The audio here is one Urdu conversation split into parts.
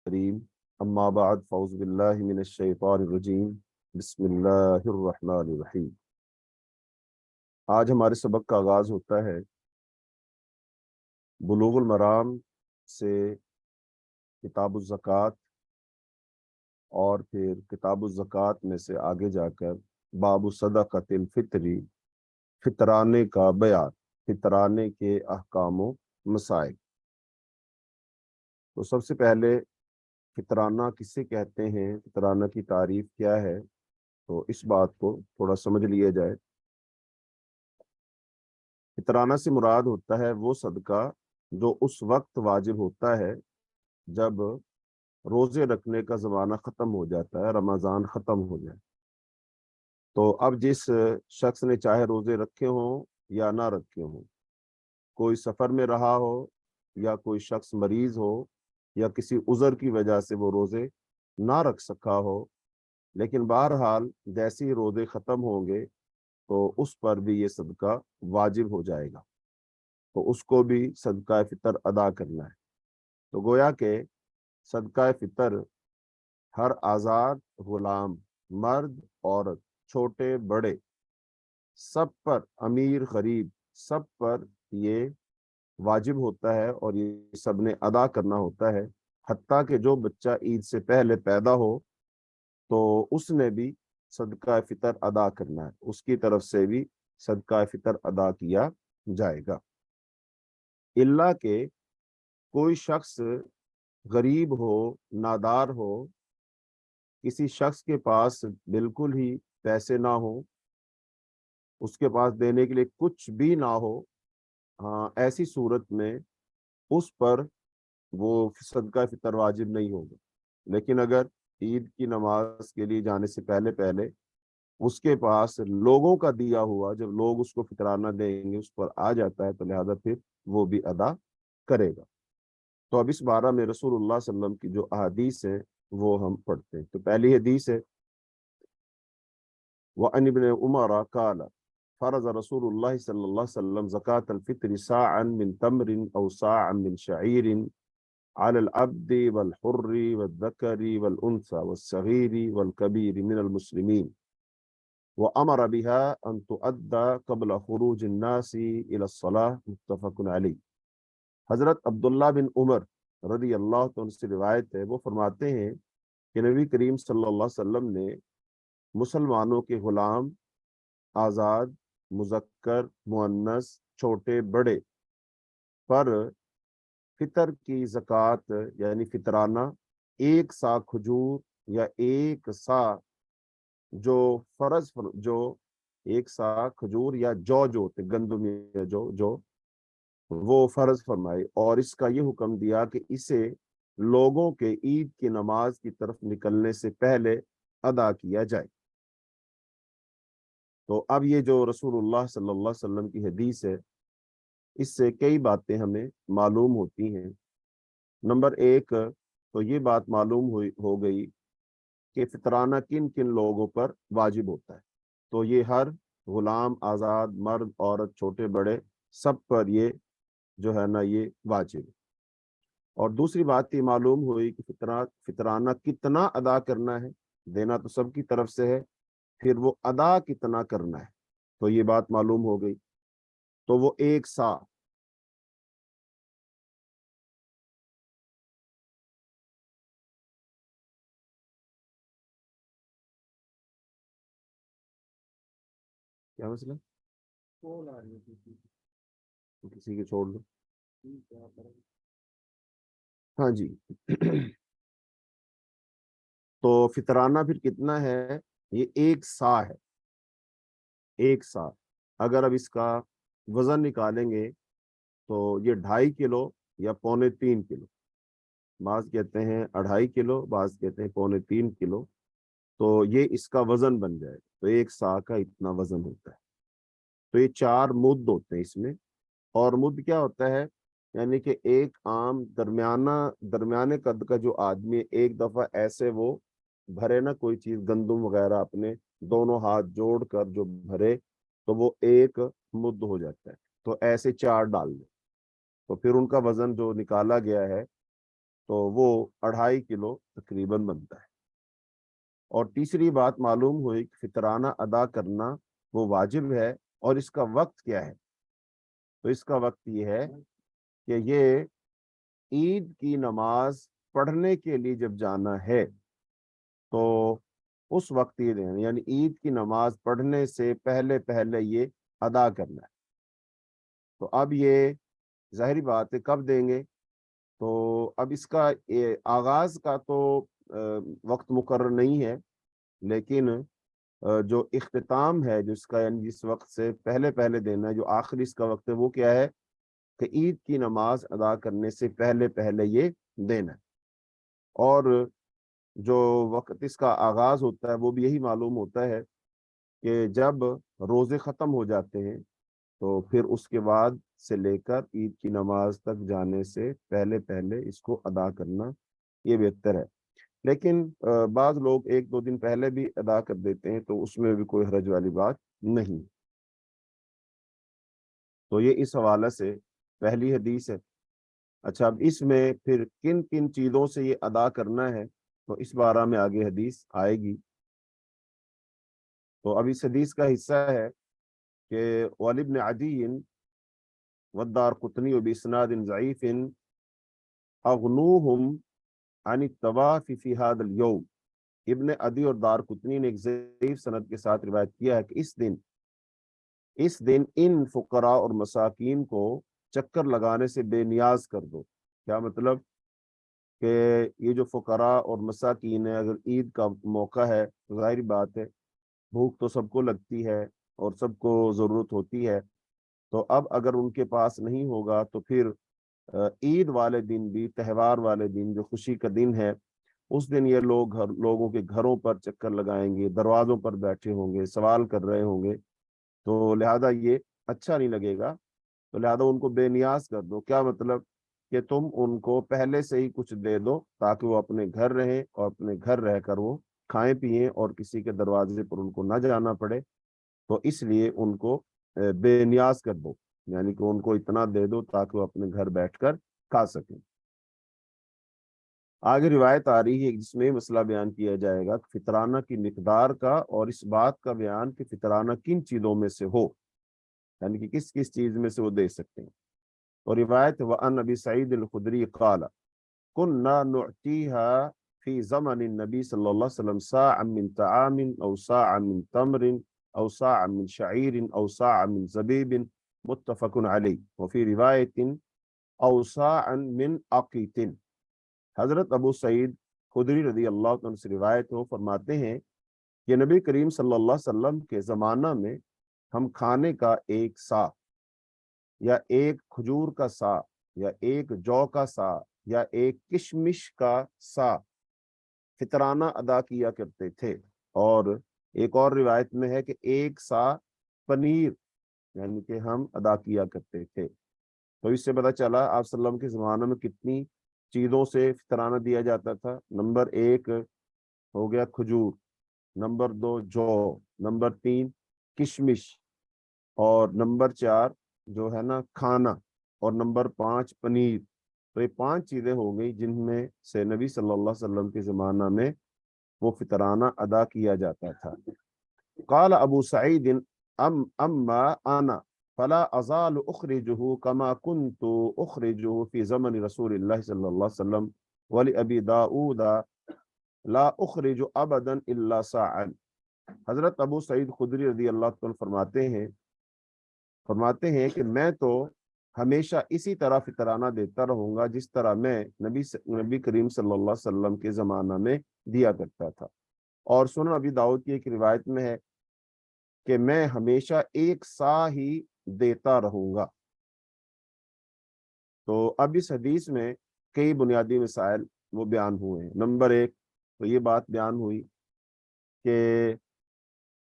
کریم اما بعد فاعوذ باللہ من الشیطان الرجیم بسم اللہ الرحمن الرحیم۔ آج ہمارے سبق کا آغاز ہوتا ہے بلوغ المرام سے کتاب الزکوٰۃ، اور پھر کتاب الزکوٰۃ میں سے آگے جا کر باب صدقۃ الفطری، فطرانے کا بیان، فطرانے کے احکام و مسائل۔ تو سب سے پہلے فطرانہ کسے کہتے ہیں، فطرانہ کی تعریف کیا ہے، تو اس بات کو تھوڑا سمجھ لیا جائے۔ فطرانہ سے مراد ہوتا ہے وہ صدقہ جو اس وقت واجب ہوتا ہے جب روزے رکھنے کا زمانہ ختم ہو جاتا ہے، رمضان ختم ہو جائے۔ تو اب جس شخص نے چاہے روزے رکھے ہوں یا نہ رکھے ہوں، کوئی سفر میں رہا ہو یا کوئی شخص مریض ہو یا کسی عذر کی وجہ سے وہ روزے نہ رکھ سکا ہو، لیکن بہرحال جیسے ہی روزے ختم ہوں گے تو اس پر بھی یہ صدقہ واجب ہو جائے گا، تو اس کو بھی صدقہ فطر ادا کرنا ہے۔ تو گویا کہ صدقہ فطر ہر آزاد غلام، مرد عورت، چھوٹے بڑے، سب پر، امیر غریب، سب پر یہ واجب ہوتا ہے اور یہ سب نے ادا کرنا ہوتا ہے۔ حتیٰ کہ جو بچہ عید سے پہلے پیدا ہو تو اس نے بھی صدقہ فطر ادا کرنا ہے، اس کی طرف سے بھی صدقہ فطر ادا کیا جائے گا، الا کہ کوئی شخص غریب ہو، نادار ہو، کسی شخص کے پاس بالکل ہی پیسے نہ ہو، اس کے پاس دینے کے لیے کچھ بھی نہ ہو، ہاں ایسی صورت میں اس پر وہ صدقہ فطر واجب نہیں ہوگا۔ لیکن اگر عید کی نماز کے لیے جانے سے پہلے پہلے اس کے پاس لوگوں کا دیا ہوا، جب لوگ اس کو فطرانہ دیں گے، اس پر آ جاتا ہے، تو لہذا پھر وہ بھی ادا کرے گا۔ تو اب اس بارہ میں رسول اللہ صلی اللہ علیہ وسلم کی جو احادیث ہیں وہ ہم پڑھتے ہیں۔ تو پہلی حدیث ہے وعن ابن عمر قال فرض رسول اللہ صلی اللہ علیہ وسلم زکاة الفطر صاعا من تمر او صاعا من شعیر على العبد والحر والذكر والأنثى والصغير والكبير من المسلمين وأمر بها أن تؤدى قبل خروج الناس إلى الصلاة متفق علیہ۔ حضرت عبداللہ بن عمر رضی اللہ عنہ سے روایت ہے، وہ فرماتے ہیں کہ نبی کریم صلی اللہ علیہ وسلم نے مسلمانوں کے غلام، آزاد، مذکر، مؤنث، چھوٹے بڑے پر فطر کی زکوٰۃ یعنی فطرانہ ایک سا کھجور یا ایک سا جو جو ایک سا کھجور یا جو ہوتے گندم یا جو وہ فرض فرمائے، اور اس کا یہ حکم دیا کہ اسے لوگوں کے عید کی نماز کی طرف نکلنے سے پہلے ادا کیا جائے۔ تو اب یہ جو رسول اللہ صلی اللہ علیہ وسلم کی حدیث ہے، اس سے کئی باتیں ہمیں معلوم ہوتی ہیں۔ نمبر ایک تو یہ بات معلوم ہو گئی کہ فطرانہ کن کن لوگوں پر واجب ہوتا ہے۔ تو یہ ہر غلام، آزاد، مرد، عورت، چھوٹے بڑے، سب پر یہ جو ہے نا یہ واجب ہے۔ اور دوسری بات یہ معلوم ہوئی کہ فطرانہ کتنا ادا کرنا ہے، دینا تو سب کی طرف سے ہے، پھر وہ ادا کتنا کرنا ہے، تو یہ بات معلوم ہو گئی۔ تو وہ ایک سا، کیا مسئلہ کسی کے چھوڑ دو، ہاں جی۔ تو فطرانہ پھر کتنا ہے، یہ ایک سا ہے، ایک سا۔ اگر اب اس کا وزن نکالیں گے تو یہ 2.5 کلو یا 2.75 کلو، بعض کہتے ہیں 2.5 کلو، بعض کہتے ہیں 3.25 کلو، تو یہ اس کا وزن بن جائے، تو ایک سا کا اتنا وزن ہوتا ہے۔ تو یہ 4 مد ہوتے ہیں اس میں۔ اور مد کیا ہوتا ہے، یعنی کہ ایک عام درمیانے قد کا جو آدمی ہے، ایک دفعہ ایسے وہ بھرے نا کوئی چیز، گندم وغیرہ، اپنے دونوں ہاتھ جوڑ کر جو بھرے، تو وہ ایک مد ہو جاتا ہے۔ تو ایسے 4 ڈال دیں، تو پھر ان کا وزن جو نکالا گیا ہے تو وہ 2.5 کلو تقریباً بنتا ہے۔ اور تیسری بات معلوم ہوئی کہ فطرانہ ادا کرنا وہ واجب ہے، اور اس کا وقت کیا ہے؟ تو اس کا وقت یہ ہے کہ یہ عید کی نماز پڑھنے کے لیے جب جانا ہے تو اس وقت یہ دینا، یعنی عید کی نماز پڑھنے سے پہلے پہلے یہ ادا کرنا ہے۔ تو اب یہ ظاہری بات ہے کب دیں گے؟ تو اب اس کا آغاز کا تو وقت مقرر نہیں ہے، لیکن جو اختتام ہے جس کا، یعنی جس وقت سے پہلے پہلے دینا ہے، جو آخری اس کا وقت ہے، وہ کیا ہے کہ عید کی نماز ادا کرنے سے پہلے پہلے یہ دینا ہے۔ اور جو وقت اس کا آغاز ہوتا ہے وہ بھی یہی معلوم ہوتا ہے کہ جب روزے ختم ہو جاتے ہیں تو پھر اس کے بعد سے لے کر عید کی نماز تک جانے سے پہلے پہلے اس کو ادا کرنا یہ بہتر ہے۔ لیکن بعض لوگ 1-2 دن پہلے بھی ادا کر دیتے ہیں تو اس میں بھی کوئی حرج والی بات نہیں۔ تو یہ اس حوالے سے پہلی حدیث ہے۔ اچھا، اب اس میں پھر کن کن چیزوں سے یہ ادا کرنا ہے تو اس بارے میں آگے حدیث آئے گی۔ تو اب اس حدیث کا حصہ ہے کہ وَلِبْنِ عَدِيٍّ وَالدَّارَقُطْنِيُّ بِإِسْنَادٍ ضَعِيفٍ أَغْنُوهُمْ عَنِ الطَّوَافِ فِي هَذَا الْيَوْمِ۔ ابن عدی اور دارقطنی نے ایک ضعیف سند کے ساتھ روایت کیا ہے کہ اس دن ان فقراء اور مساکین کو چکر لگانے سے بے نیاز کر دو۔ کیا مطلب؟ کہ یہ جو فقراء اور مساکین ہے، اگر عید کا موقع ہے تو ظاہری بات ہے بھوک تو سب کو لگتی ہے اور سب کو ضرورت ہوتی ہے، تو اب اگر ان کے پاس نہیں ہوگا تو پھر عید والے دن بھی، تہوار والے دن جو خوشی کا دن ہے، اس دن یہ لوگ لوگوں کے گھروں پر چکر لگائیں گے، دروازوں پر بیٹھے ہوں گے، سوال کر رہے ہوں گے، تو لہذا یہ اچھا نہیں لگے گا، تو لہذا ان کو بے نیاز کر دو۔ کیا مطلب؟ کہ تم ان کو پہلے سے ہی کچھ دے دو تاکہ وہ اپنے گھر رہیں اور اپنے گھر رہ کر وہ کھائیں پیئیں اور کسی کے دروازے پر ان کو نہ جانا پڑے، تو اس لیے ان کو بے نیاز کر دو، یعنی کہ ان کو اتنا دے دو تاکہ وہ اپنے گھر بیٹھ کر کھا سکیں۔ آگے روایت آ رہی ہے جس میں مسئلہ بیان کیا جائے گا فطرانہ کی مقدار کا، اور اس بات کا بیان کہ فطرانہ کن چیزوں میں سے ہو، یعنی کہ کس کس چیز میں سے وہ دے سکتے ہیں۔ اور روایت وعن ابی سعید الخدری قال كنا نعطيها في زمن النبي صلى الله عليه وسلم صاعا من طعام او صاعا من تمر او صاعا من شعير او صاعا من زبيب متفق عليه وفي رواية او صاعا من عقيت۔ حضرت ابو سعید خدری رضی اللہ عنہ سے روایت ہو، فرماتے ہیں کہ نبی کریم صلی اللہ علیہ وسلم کے زمانہ میں ہم کھانے کا ایک سا یا ایک کھجور کا سا یا ایک جو کا سا یا ایک کشمش کا سا فطرانہ ادا کیا کرتے تھے۔ اور ایک اور روایت میں ہے کہ ایک سا پنیر یعنی کہ ہم ادا کیا کرتے تھے۔ تو اس سے پتہ چلا آپ صلی اللہ علیہ وسلم کے زمانے میں کتنی چیزوں سے فطرانہ دیا جاتا تھا۔ نمبر 1 ہو گیا کھجور، نمبر 2 جو، نمبر 3 کشمش، اور نمبر 4 جو ہے نا کھانا، اور نمبر 5 پنیر۔ تو یہ 5 چیزیں ہو گئی جن میں سے نبی صلی اللہ علیہ وسلم کے زمانہ میں وہ فطرانہ ادا کیا جاتا تھا۔ قال ابو سعید اما انا فلا ازال اخرجه كما كنت اخرجه في زمن رسول الله صلی اللہ علیہ وسلم ولابی داؤد لا اخرج ابدا الا ساعا۔ حضرت ابو سعید خدری رضی اللہ عنہ فرماتے ہیں کہ میں تو ہمیشہ اسی طرح فطرانہ دیتا رہوں گا جس طرح میں نبی کریم صلی اللہ علیہ وسلم کے زمانہ میں دیا کرتا تھا۔ اور سنن ابی داؤد کی ایک روایت میں ہے کہ میں ہمیشہ ایک سا ہی دیتا رہوں گا۔ تو اب اس حدیث میں کئی بنیادی مسائل وہ بیان ہوئے ہیں۔ نمبر 1 تو یہ بات بیان ہوئی کہ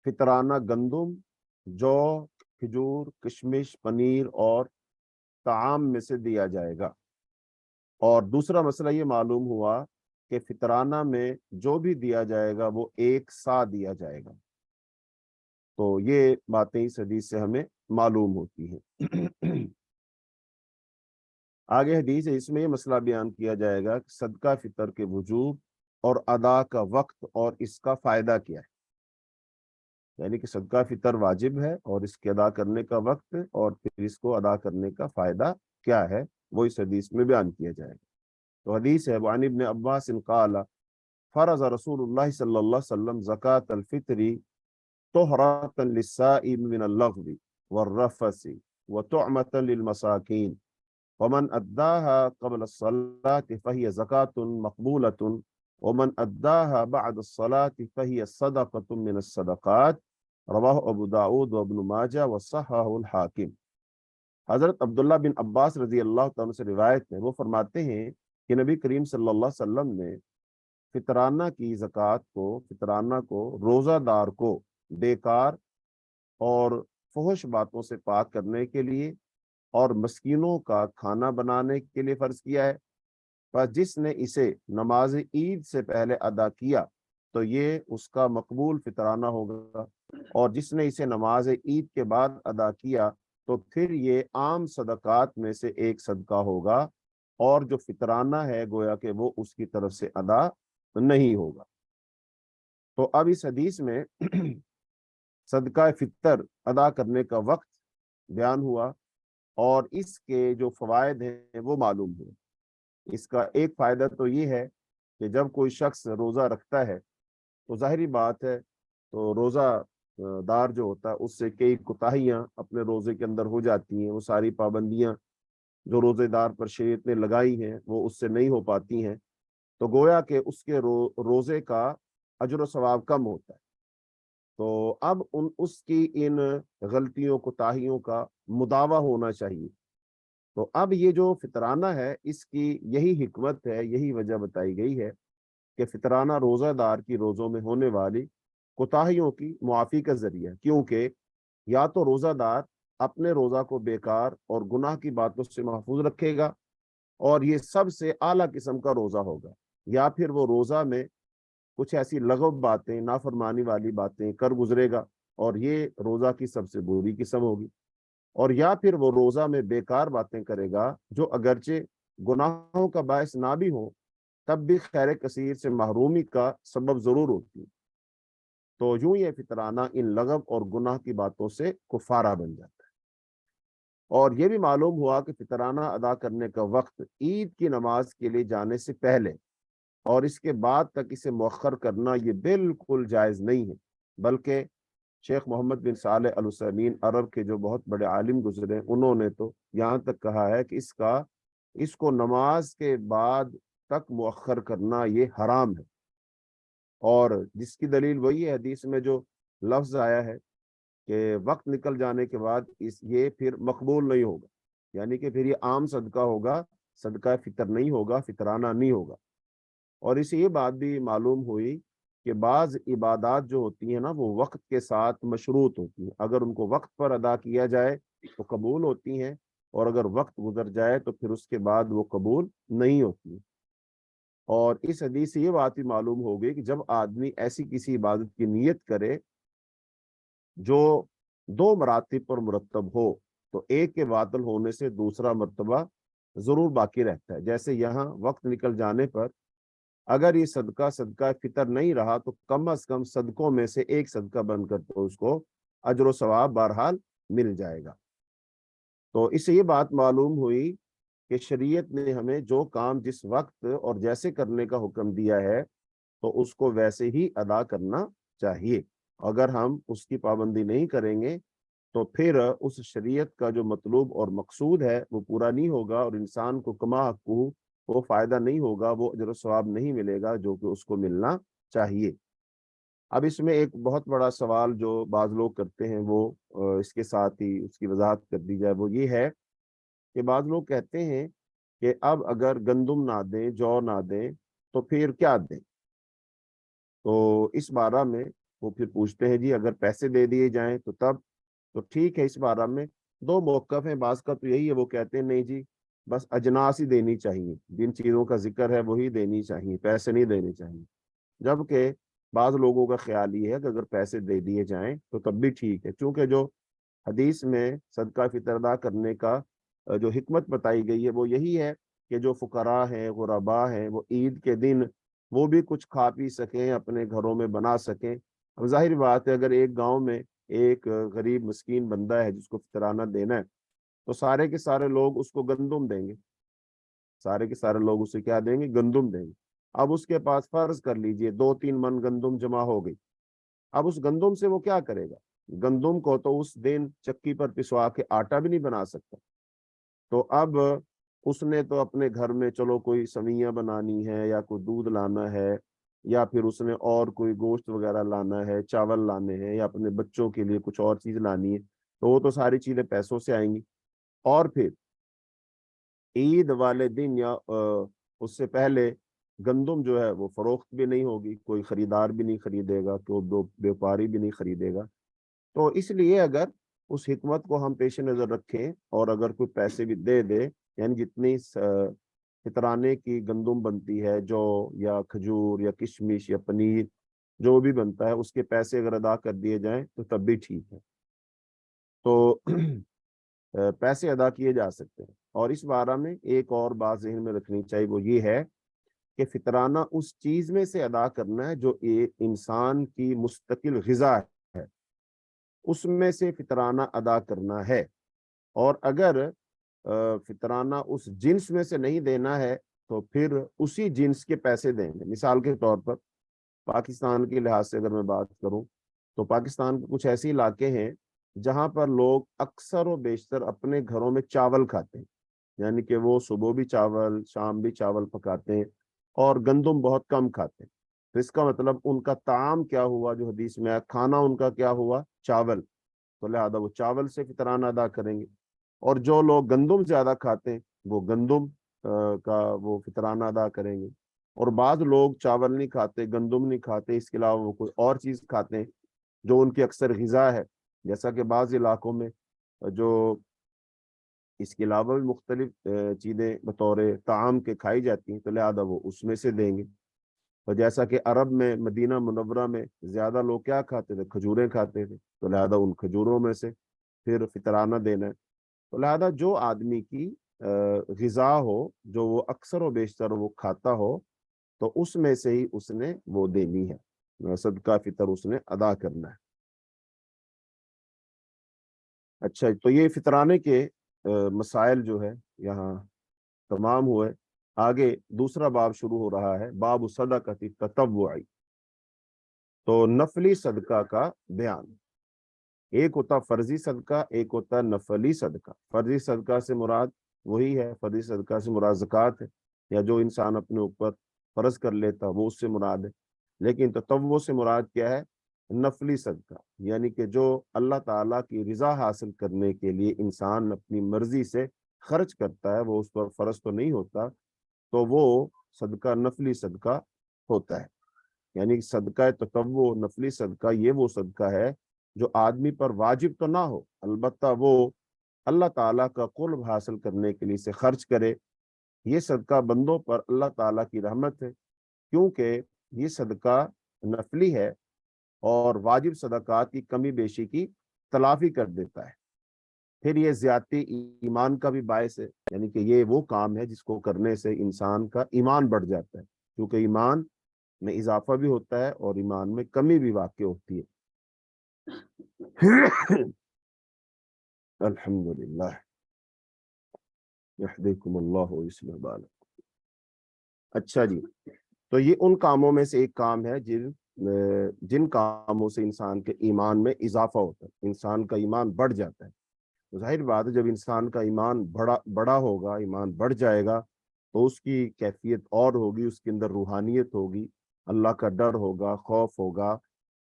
فطرانہ گندم، جو، کھجور، کشمش، پنیر اور طعام میں سے دیا جائے گا۔ اور دوسرا مسئلہ یہ معلوم ہوا کہ فطرانہ میں جو بھی دیا جائے گا وہ ایک سا دیا جائے گا۔ تو یہ باتیں اس حدیث سے ہمیں معلوم ہوتی ہیں۔ آگے حدیث ہے، اس میں یہ مسئلہ بیان کیا جائے گا کہ صدقہ فطر کے وجوب اور ادا کا وقت اور اس کا فائدہ کیا ہے، یعنی کہ صدقہ فطر واجب ہے اور اس کے ادا کرنے کا وقت اور پھر اس کو ادا کرنے کا فائدہ کیا ہے، وہ اس حدیث میں بیان کیا جائے گا۔ تو حدیث ہے، وعن ابن عباس قال فرض رسول اللہ صلی اللہ علیہ وسلم زکاة الفطر طہرة للصائم من اللغو والرفث وطعمة للمساکین ومن اداها قبل الصلاة فهي زکاة مقبولة ومن اداها بعد الصلاة فهي صدقة من الصدقات، رواہ ابو داود و ابن ماجہ وصححہ الحاکم۔ حضرت عبداللہ بن عباس رضی اللہ تعالیٰ سے روایت ہے، وہ فرماتے ہیں کہ نبی کریم صلی اللہ علیہ وسلم نے فطرانہ کی زکوٰۃ کو، فطرانہ کو روزہ دار کو بیکار اور فحش باتوں سے پاک کرنے کے لیے اور مسکینوں کا کھانا بنانے کے لیے فرض کیا ہے۔ پر جس نے اسے نماز عید سے پہلے ادا کیا تو یہ اس کا مقبول فطرانہ ہوگا، اور جس نے اسے نماز عید کے بعد ادا کیا تو پھر یہ عام صدقات میں سے ایک صدقہ ہوگا، اور جو فطرانہ ہے گویا کہ وہ اس کی طرف سے ادا نہیں ہوگا۔ تو اب اس حدیث میں صدقہ فطر ادا کرنے کا وقت بیان ہوا اور اس کے جو فوائد ہیں وہ معلوم ہوئے۔ اس کا ایک فائدہ تو یہ ہے کہ جب کوئی شخص روزہ رکھتا ہے تو ظاہری بات ہے، تو روزہ دار جو ہوتا ہے اس سے کئی کوتاہیاں اپنے روزے کے اندر ہو جاتی ہیں، وہ ساری پابندیاں جو روزے دار پر شریعت نے لگائی ہیں وہ اس سے نہیں ہو پاتی ہیں، تو گویا کہ اس کے روزے کا اجر و ثواب کم ہوتا ہے۔ تو اب اس کی ان غلطیوں کوتاہیوں کا مداوع ہونا چاہیے۔ تو اب یہ جو فطرانہ ہے اس کی یہی حکمت ہے، یہی وجہ بتائی گئی ہے کہ فطرانہ روزہ دار کی روزوں میں ہونے والی کوتاہیوں کی معافی کا ذریعہ، کیونکہ یا تو روزہ دار اپنے روزہ کو بیکار اور گناہ کی باتوں سے محفوظ رکھے گا اور یہ سب سے اعلیٰ قسم کا روزہ ہوگا، یا پھر وہ روزہ میں کچھ ایسی لغو باتیں، نافرمانی والی باتیں کر گزرے گا اور یہ روزہ کی سب سے بری قسم ہوگی، اور یا پھر وہ روزہ میں بیکار باتیں کرے گا جو اگرچہ گناہوں کا باعث نہ بھی ہو تب بھی خیر کثیر سے محرومی کا سبب ضرور ہوتی ہے۔ تو یوں یہ فطرانہ ان لغو اور گناہ کی باتوں سے کفارہ بن جاتا ہے۔ اور یہ بھی معلوم ہوا کہ فطرانہ ادا کرنے کا وقت عید کی نماز کے لیے جانے سے پہلے اور اس کے بعد تک اسے مؤخر کرنا یہ بالکل جائز نہیں ہے، بلکہ شیخ محمد بن صالح العثیمین عرب کے جو بہت بڑے عالم گزرے انہوں نے تو یہاں تک کہا ہے کہ اس کو نماز کے بعد تک مؤخر کرنا یہ حرام ہے، اور جس کی دلیل وہی ہے حدیث میں جو لفظ آیا ہے کہ وقت نکل جانے کے بعد یہ پھر مقبول نہیں ہوگا، یعنی کہ پھر یہ عام صدقہ ہوگا، صدقہ فطر نہیں ہوگا، فطرانہ نہیں ہوگا۔ اور اس سے یہ بات بھی معلوم ہوئی کہ بعض عبادات جو ہوتی ہیں نا وہ وقت کے ساتھ مشروط ہوتی ہیں، اگر ان کو وقت پر ادا کیا جائے تو قبول ہوتی ہیں، اور اگر وقت گزر جائے تو پھر اس کے بعد وہ قبول نہیں ہوتی ہیں۔ اور اس حدیث سے یہ بات بھی معلوم ہوگی کہ جب آدمی ایسی کسی عبادت کی نیت کرے جو 2 مراتب پر مرتب ہو تو ایک کے باطل ہونے سے دوسرا مرتبہ ضرور باقی رہتا ہے۔ جیسے یہاں وقت نکل جانے پر اگر یہ صدقہ فطر نہیں رہا تو کم از کم صدقوں میں سے ایک صدقہ بن کر تو اس کو اجر و ثواب بہرحال مل جائے گا۔ تو اس سے یہ بات معلوم ہوئی کہ شریعت نے ہمیں جو کام جس وقت اور جیسے کرنے کا حکم دیا ہے تو اس کو ویسے ہی ادا کرنا چاہیے۔ اگر ہم اس کی پابندی نہیں کریں گے تو پھر اس شریعت کا جو مطلوب اور مقصود ہے وہ پورا نہیں ہوگا، اور انسان کو کما حقہ وہ فائدہ نہیں ہوگا، وہ اجر و ثواب نہیں ملے گا جو کہ اس کو ملنا چاہیے۔ اب اس میں ایک بہت بڑا سوال جو بعض لوگ کرتے ہیں وہ اس کے ساتھ ہی اس کی وضاحت کر دی جائے، وہ یہ ہے کہ بعض لوگ کہتے ہیں کہ اب اگر گندم نہ دیں، جو نہ دیں تو پھر کیا دیں؟ تو اس بارہ میں وہ پھر پوچھتے ہیں جی اگر پیسے دے دیے جائیں تو تب تو ٹھیک ہے۔ اس بارہ میں 2 موقف ہیں، بعض کا تو یہی ہے، وہ کہتے ہیں نہیں جی بس اجناس ہی دینی چاہیے، جن چیزوں کا ذکر ہے وہی دینی چاہیے، پیسے نہیں دینے چاہیے، جبکہ بعض لوگوں کا خیال یہ ہے کہ اگر پیسے دے دیے جائیں تو تب بھی ٹھیک ہے، چونکہ جو حدیث میں صدقہ فطر ادا کرنے کا جو حکمت بتائی گئی ہے وہ یہی ہے کہ جو فقراء ہیں، غربا ہیں، وہ عید کے دن وہ بھی کچھ کھا پی سکیں، اپنے گھروں میں بنا سکیں۔ اب ظاہر بات ہے اگر ایک گاؤں میں ایک غریب مسکین بندہ ہے جس کو فطرانہ دینا ہے، تو سارے کے سارے لوگ اس کو گندم دیں گے، سارے کے سارے لوگ اسے کیا دیں گے؟ گندم دیں گے۔ اب اس کے پاس فرض کر لیجئے 2-3 من گندم جمع ہو گئی، اب اس گندم سے وہ کیا کرے گا؟ گندم کو تو اس دن چکی پر پسوا کے آٹا بھی نہیں بنا سکتا، تو اب اس نے تو اپنے گھر میں چلو کوئی سویاں بنانی ہے، یا کوئی دودھ لانا ہے، یا پھر اس نے اور کوئی گوشت وغیرہ لانا ہے، چاول لانے ہیں، یا اپنے بچوں کے لیے کچھ اور چیز لانی ہے، تو وہ تو ساری چیزیں پیسوں سے آئیں گی۔ اور پھر عید والے دن یا اس سے پہلے گندم جو ہے وہ فروخت بھی نہیں ہوگی، کوئی خریدار بھی نہیں خریدے گا، کوئی بیوپاری بھی نہیں خریدے گا۔ تو اس لیے اگر اس حکمت کو ہم پیش نظر رکھیں اور اگر کوئی پیسے بھی دے دے، یعنی جتنی فطرانے کی گندم بنتی ہے، جو یا کھجور یا کشمش یا پنیر جو بھی بنتا ہے، اس کے پیسے اگر ادا کر دیے جائیں تو تب بھی ٹھیک ہے، تو پیسے ادا کیے جا سکتے ہیں۔ اور اس بارے میں ایک اور بات ذہن میں رکھنی چاہیے، وہ یہ ہے کہ فطرانہ اس چیز میں سے ادا کرنا ہے جو ایک انسان کی مستقل غذا ہے، اس میں سے فطرانہ ادا کرنا ہے۔ اور اگر فطرانہ اس جنس میں سے نہیں دینا ہے تو پھر اسی جنس کے پیسے دیں گے۔ مثال کے طور پر پاکستان کے لحاظ سے اگر میں بات کروں تو پاکستان کے کچھ ایسے علاقے ہیں جہاں پر لوگ اکثر و بیشتر اپنے گھروں میں چاول کھاتے ہیں، یعنی کہ وہ صبح بھی چاول، شام بھی چاول پکاتے ہیں، اور گندم بہت کم کھاتے ہیں۔ تو اس کا مطلب ان کا طعام کیا ہوا؟ جو حدیث میں آیا، کھانا ان کا کیا ہوا؟ چاول۔ تو لہذا وہ چاول سے فطرانہ ادا کریں گے۔ اور جو لوگ گندم زیادہ کھاتے ہیں وہ گندم کا وہ فطرانہ ادا کریں گے۔ اور بعض لوگ چاول نہیں کھاتے، گندم نہیں کھاتے، اس کے علاوہ وہ کوئی اور چیز کھاتے ہیں جو ان کی اکثر غذا ہے، جیسا کہ بعض علاقوں میں جو اس کے علاوہ بھی مختلف چیزیں بطور طعام کے کھائی جاتی ہیں، تو لہذا وہ اس میں سے دیں گے۔ اور جیسا کہ عرب میں، مدینہ منورہ میں زیادہ لوگ کیا کھاتے تھے؟ کھجوریں کھاتے تھے، تو لہذا ان کھجوروں میں سے پھر فطرانہ دینا ہے۔ تو لہذا جو آدمی کی غذا ہو، جو وہ اکثر و بیشتر وہ کھاتا ہو، تو اس میں سے ہی اس نے وہ دینی ہے، صدقہ فطر اس نے ادا کرنا ہے۔ اچھا، تو یہ فطرانے کے مسائل جو ہے یہاں تمام ہوئے۔ آگے دوسرا باب شروع ہو رہا ہے، باب صدقۃ التطوع، تو نفلی صدقہ کا بیان۔ ایک ہوتا فرضی صدقہ، ایک ہوتا نفلی صدقہ۔ فرضی صدقہ سے مراد وہی ہے، فرضی صدقہ سے مراد زکوٰۃ ہے، یا جو انسان اپنے اوپر فرض کر لیتا وہ اس سے مراد ہے۔ لیکن تطوع سے مراد کیا ہے؟ نفلی صدقہ، یعنی کہ جو اللہ تعالیٰ کی رضا حاصل کرنے کے لیے انسان اپنی مرضی سے خرچ کرتا ہے، وہ اس پر فرض تو نہیں ہوتا، تو وہ صدقہ نفلی صدقہ ہوتا ہے۔ یعنی صدقہ تطوع، نفلی صدقہ، یہ وہ صدقہ ہے جو آدمی پر واجب تو نہ ہو، البتہ وہ اللہ تعالیٰ کا قرب حاصل کرنے کے لیے اسے خرچ کرے۔ یہ صدقہ بندوں پر اللہ تعالیٰ کی رحمت ہے، کیونکہ یہ صدقہ نفلی ہے اور واجب صدقات کی کمی بیشی کی تلافی کر دیتا ہے۔ پھر یہ زیادتی ایمان کا بھی باعث ہے، یعنی کہ یہ وہ کام ہے جس کو کرنے سے انسان کا ایمان بڑھ جاتا ہے، کیونکہ ایمان میں اضافہ بھی ہوتا ہے اور ایمان میں کمی بھی واقع ہوتی ہے۔ الحمدللہ، یہدیکم اللہ ویصلح بالکم۔ اچھا جی، تو یہ ان کاموں میں سے ایک کام ہے جن کاموں سے انسان کے ایمان میں اضافہ ہوتا ہے، انسان کا ایمان بڑھ جاتا ہے۔ تو ظاہر بات ہے جب انسان کا ایمان بڑا ہوگا، ایمان بڑھ جائے گا، تو اس کی کیفیت اور ہوگی، اس کے اندر روحانیت ہوگی، اللہ کا ڈر ہوگا، خوف ہوگا،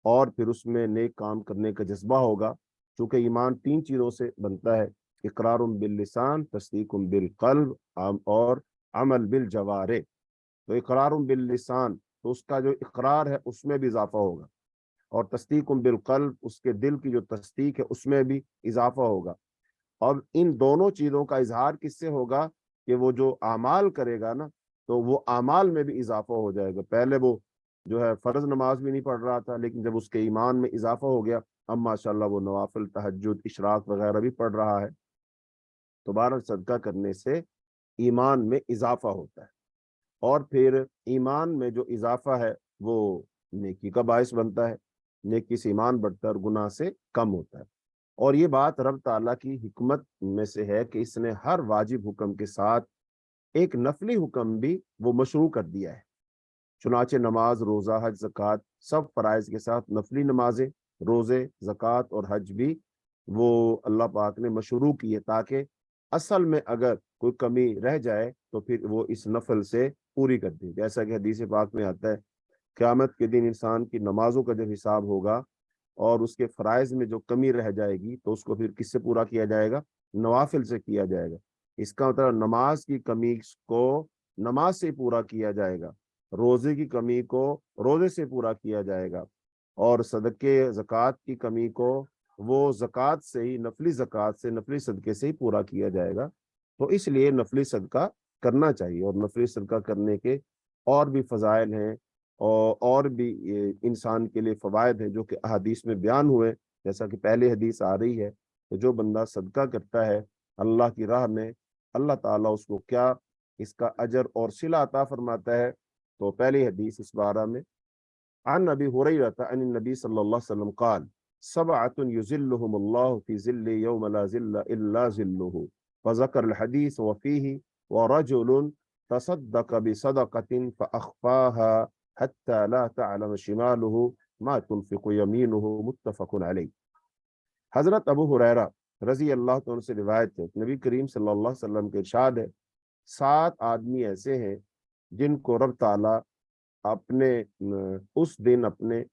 اور پھر اس میں نیک کام کرنے کا جذبہ ہوگا۔ چونکہ ایمان 3 چیزوں سے بنتا ہے، اقرار باللسان، تصدیق بالقلب، اور عمل بالجوارح۔ تو اقرار باللسان، تو اس کا جو اقرار ہے اس میں بھی اضافہ ہوگا، اور تصدیق بالقلب، اس کے دل کی جو تصدیق ہے اس میں بھی اضافہ ہوگا۔ اور ان دونوں چیزوں کا اظہار کس سے ہوگا؟ کہ وہ جو اعمال کرے گا نا، تو وہ اعمال میں بھی اضافہ ہو جائے گا۔ پہلے وہ جو ہے فرض نماز بھی نہیں پڑھ رہا تھا، لیکن جب اس کے ایمان میں اضافہ ہو گیا، اب ماشاءاللہ وہ نوافل، تہجد، اشراق وغیرہ بھی پڑھ رہا ہے۔ تو بہرحال صدقہ کرنے سے ایمان میں اضافہ ہوتا ہے، اور پھر ایمان میں جو اضافہ ہے وہ نیکی کا باعث بنتا ہے، نیکی سے ایمان بڑھتا ہے اور گناہ سے کم ہوتا ہے۔ اور یہ بات رب تعالیٰ کی حکمت میں سے ہے کہ اس نے ہر واجب حکم کے ساتھ ایک نفلی حکم بھی وہ مشروع کر دیا ہے۔ چنانچہ نماز، روزہ، حج، زکوٰۃ، سب فرائض کے ساتھ نفلی نمازیں، روزے، زکوٰۃ اور حج بھی وہ اللہ پاک نے مشروع کیے، تاکہ اصل میں اگر کوئی کمی رہ جائے تو پھر وہ اس نفل سے پوری کر دی۔ جیسا کہ حدیث پاک میں آتا ہے، قیامت کے دن انسان کی نمازوں کا جب حساب ہوگا اور اس کے فرائض میں جو کمی رہ جائے گی تو اس کو پھر کس سے پورا کیا جائے گا؟ نوافل سے کیا جائے گا۔ اس کا مطلب نماز کی کمی کو نماز سے پورا کیا جائے گا، روزے کی کمی کو روزے سے پورا کیا جائے گا، اور صدقے زکوٰۃ کی کمی کو وہ زکوٰۃ سے ہی، نفلی زکوٰۃ سے، نفلی صدقے سے ہی پورا کیا جائے گا۔ تو اس لیے نفلی صدقہ کرنا چاہیے، اور نفلی صدقہ کرنے کے اور بھی فضائل ہیں، اور بھی انسان کے لیے فوائد ہیں جو کہ احادیث میں بیان ہوئے۔ جیسا کہ پہلے حدیث آ رہی ہے کہ جو بندہ صدقہ کرتا ہے اللہ کی راہ میں، اللہ تعالیٰ اس کو کیا اس کا اجر اور صلہ عطا فرماتا ہے۔ تو پہلی حدیث اس بارہ میں، عن ابی ہریرہ عن النبی صلی اللہ علیہ وسلم قال سبعۃ یظلهم اللہ فی ظل یوم لا ظل الا ظلہ، فذکر الحدیث وفیہ ورجل تصدق بصدقة فأخفاها حتى لا تعلم شماله ما تنفق يمينه، متفق علیہ۔ حضرت ابو ہریرہ رضی اللہ عنہ سے روایت ہے، نبی کریم صلی اللہ علیہ وسلم کے ارشاد ہے، 7 آدمی ایسے ہیں جن کو رب تعالیٰ اپنے اس دن اپنے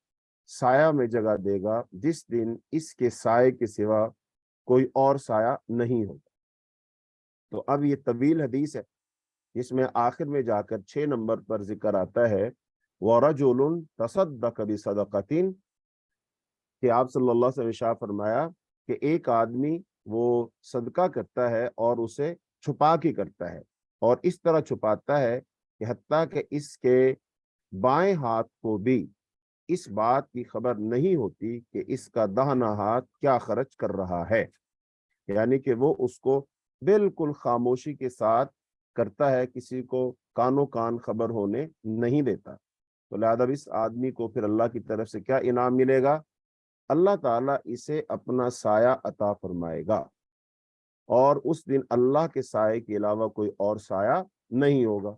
سایہ میں جگہ دے گا جس دن اس کے سائے کے سوا کوئی اور سایہ نہیں ہوگا۔ تو اب یہ طویل حدیث ہے جس میں آخر میں جا کر 6 نمبر پر ذکر آتا ہے وَرَجُلٌ تَصَدَّقَ بِصَدَقَةٍ، کہ آپ صلی اللہ علیہ وسلم ارشاد فرمایا کہ ایک آدمی وہ صدقہ کرتا ہے اور اسے چھپا کے کرتا ہے، اور اس طرح چھپاتا ہے کہ حتیٰ کہ اس کے بائیں ہاتھ کو بھی اس بات کی خبر نہیں ہوتی کہ اس کا داہنا ہاتھ کیا خرچ کر رہا ہے، یعنی کہ وہ اس کو بالکل خاموشی کے ساتھ کرتا ہے، کسی کو کانوں کان خبر ہونے نہیں دیتا۔ تو لہذا اس آدمی کو پھر اللہ کی طرف سے کیا انعام ملے گا؟ اللہ تعالیٰ اسے اپنا سایہ عطا فرمائے گا، اور اس دن اللہ کے سائے کے علاوہ کوئی اور سایہ نہیں ہوگا۔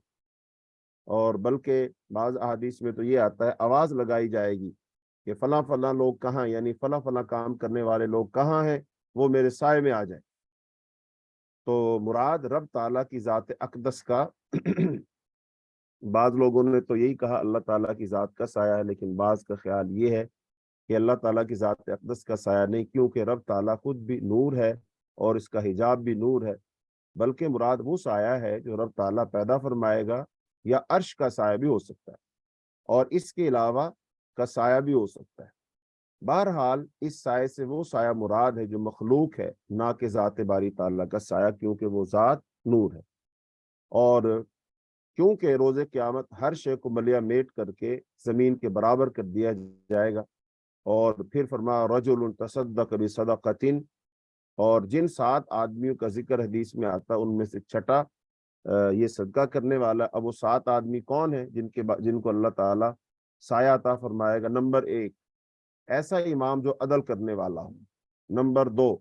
اور بلکہ بعض احادیث میں تو یہ آتا ہے آواز لگائی جائے گی کہ فلاں فلاں لوگ کہاں، یعنی فلاں فلاں کام کرنے والے لوگ کہاں ہیں، وہ میرے سائے میں آ جائیں۔ تو مراد رب تعالیٰ کی ذات اقدس کا بعض لوگوں نے تو یہی کہا اللہ تعالیٰ کی ذات کا سایہ ہے، لیکن بعض کا خیال یہ ہے کہ اللہ تعالیٰ کی ذات اقدس کا سایہ نہیں، کیونکہ رب تعالیٰ خود بھی نور ہے اور اس کا حجاب بھی نور ہے، بلکہ مراد وہ سایہ ہے جو رب تعالیٰ پیدا فرمائے گا، یا عرش کا سایہ بھی ہو سکتا ہے، اور اس کے علاوہ کا سایہ بھی ہو سکتا ہے۔ بہرحال اس سائے سے وہ سایہ مراد ہے جو مخلوق ہے، نہ کہ ذات باری تعالیٰ کا سایہ، کیونکہ وہ ذات نور ہے۔ اور کیونکہ روز قیامت ہر شے کو ملیہ میٹ کر کے زمین کے برابر کر دیا جائے گا، اور پھر فرمایا رجل تصدق بصدقۃ، اور جن 7 آدمیوں کا ذکر حدیث میں آتا ہے ان میں سے چھٹا یہ صدقہ کرنے والا۔ اب وہ 7 آدمی کون ہیں جن کو اللہ تعالیٰ سایہ عطا فرمائے گا؟ نمبر 1، ایسا امام جو عدل کرنے والا ہو۔ نمبر 2،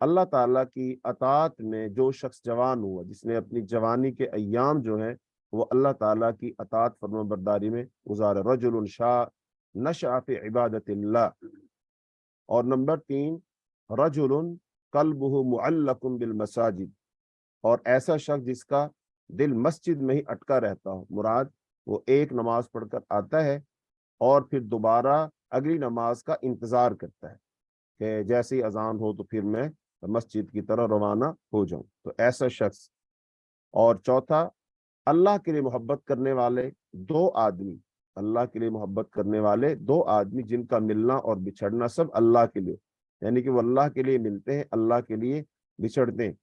اللہ تعالیٰ کی اطاعت میں جو شخص جوان ہوا، جس نے اپنی جوانی کے ایام جو ہیں وہ اللہ تعالیٰ کی اطاعت فرما برداری میں گزارے، رجل شاء نشأ فی عبادت اللہ۔ اور نمبر 3، رجل قلبہ معلق بالمساجد، اور ایسا شخص جس کا دل مسجد میں ہی اٹکا رہتا ہو، مراد وہ ایک نماز پڑھ کر آتا ہے اور پھر دوبارہ اگلی نماز کا انتظار کرتا ہے کہ جیسے ہی اذان ہو تو پھر میں مسجد کی طرح روانہ ہو جاؤں، تو ایسا شخص۔ اور چوتھا، اللہ کے لیے محبت کرنے والے 2 آدمی، اللہ کے لیے محبت کرنے والے 2 آدمی جن کا ملنا اور بچھڑنا سب اللہ کے لیے، یعنی کہ وہ اللہ کے لیے ملتے ہیں، اللہ کے لیے بچھڑتے ہیں،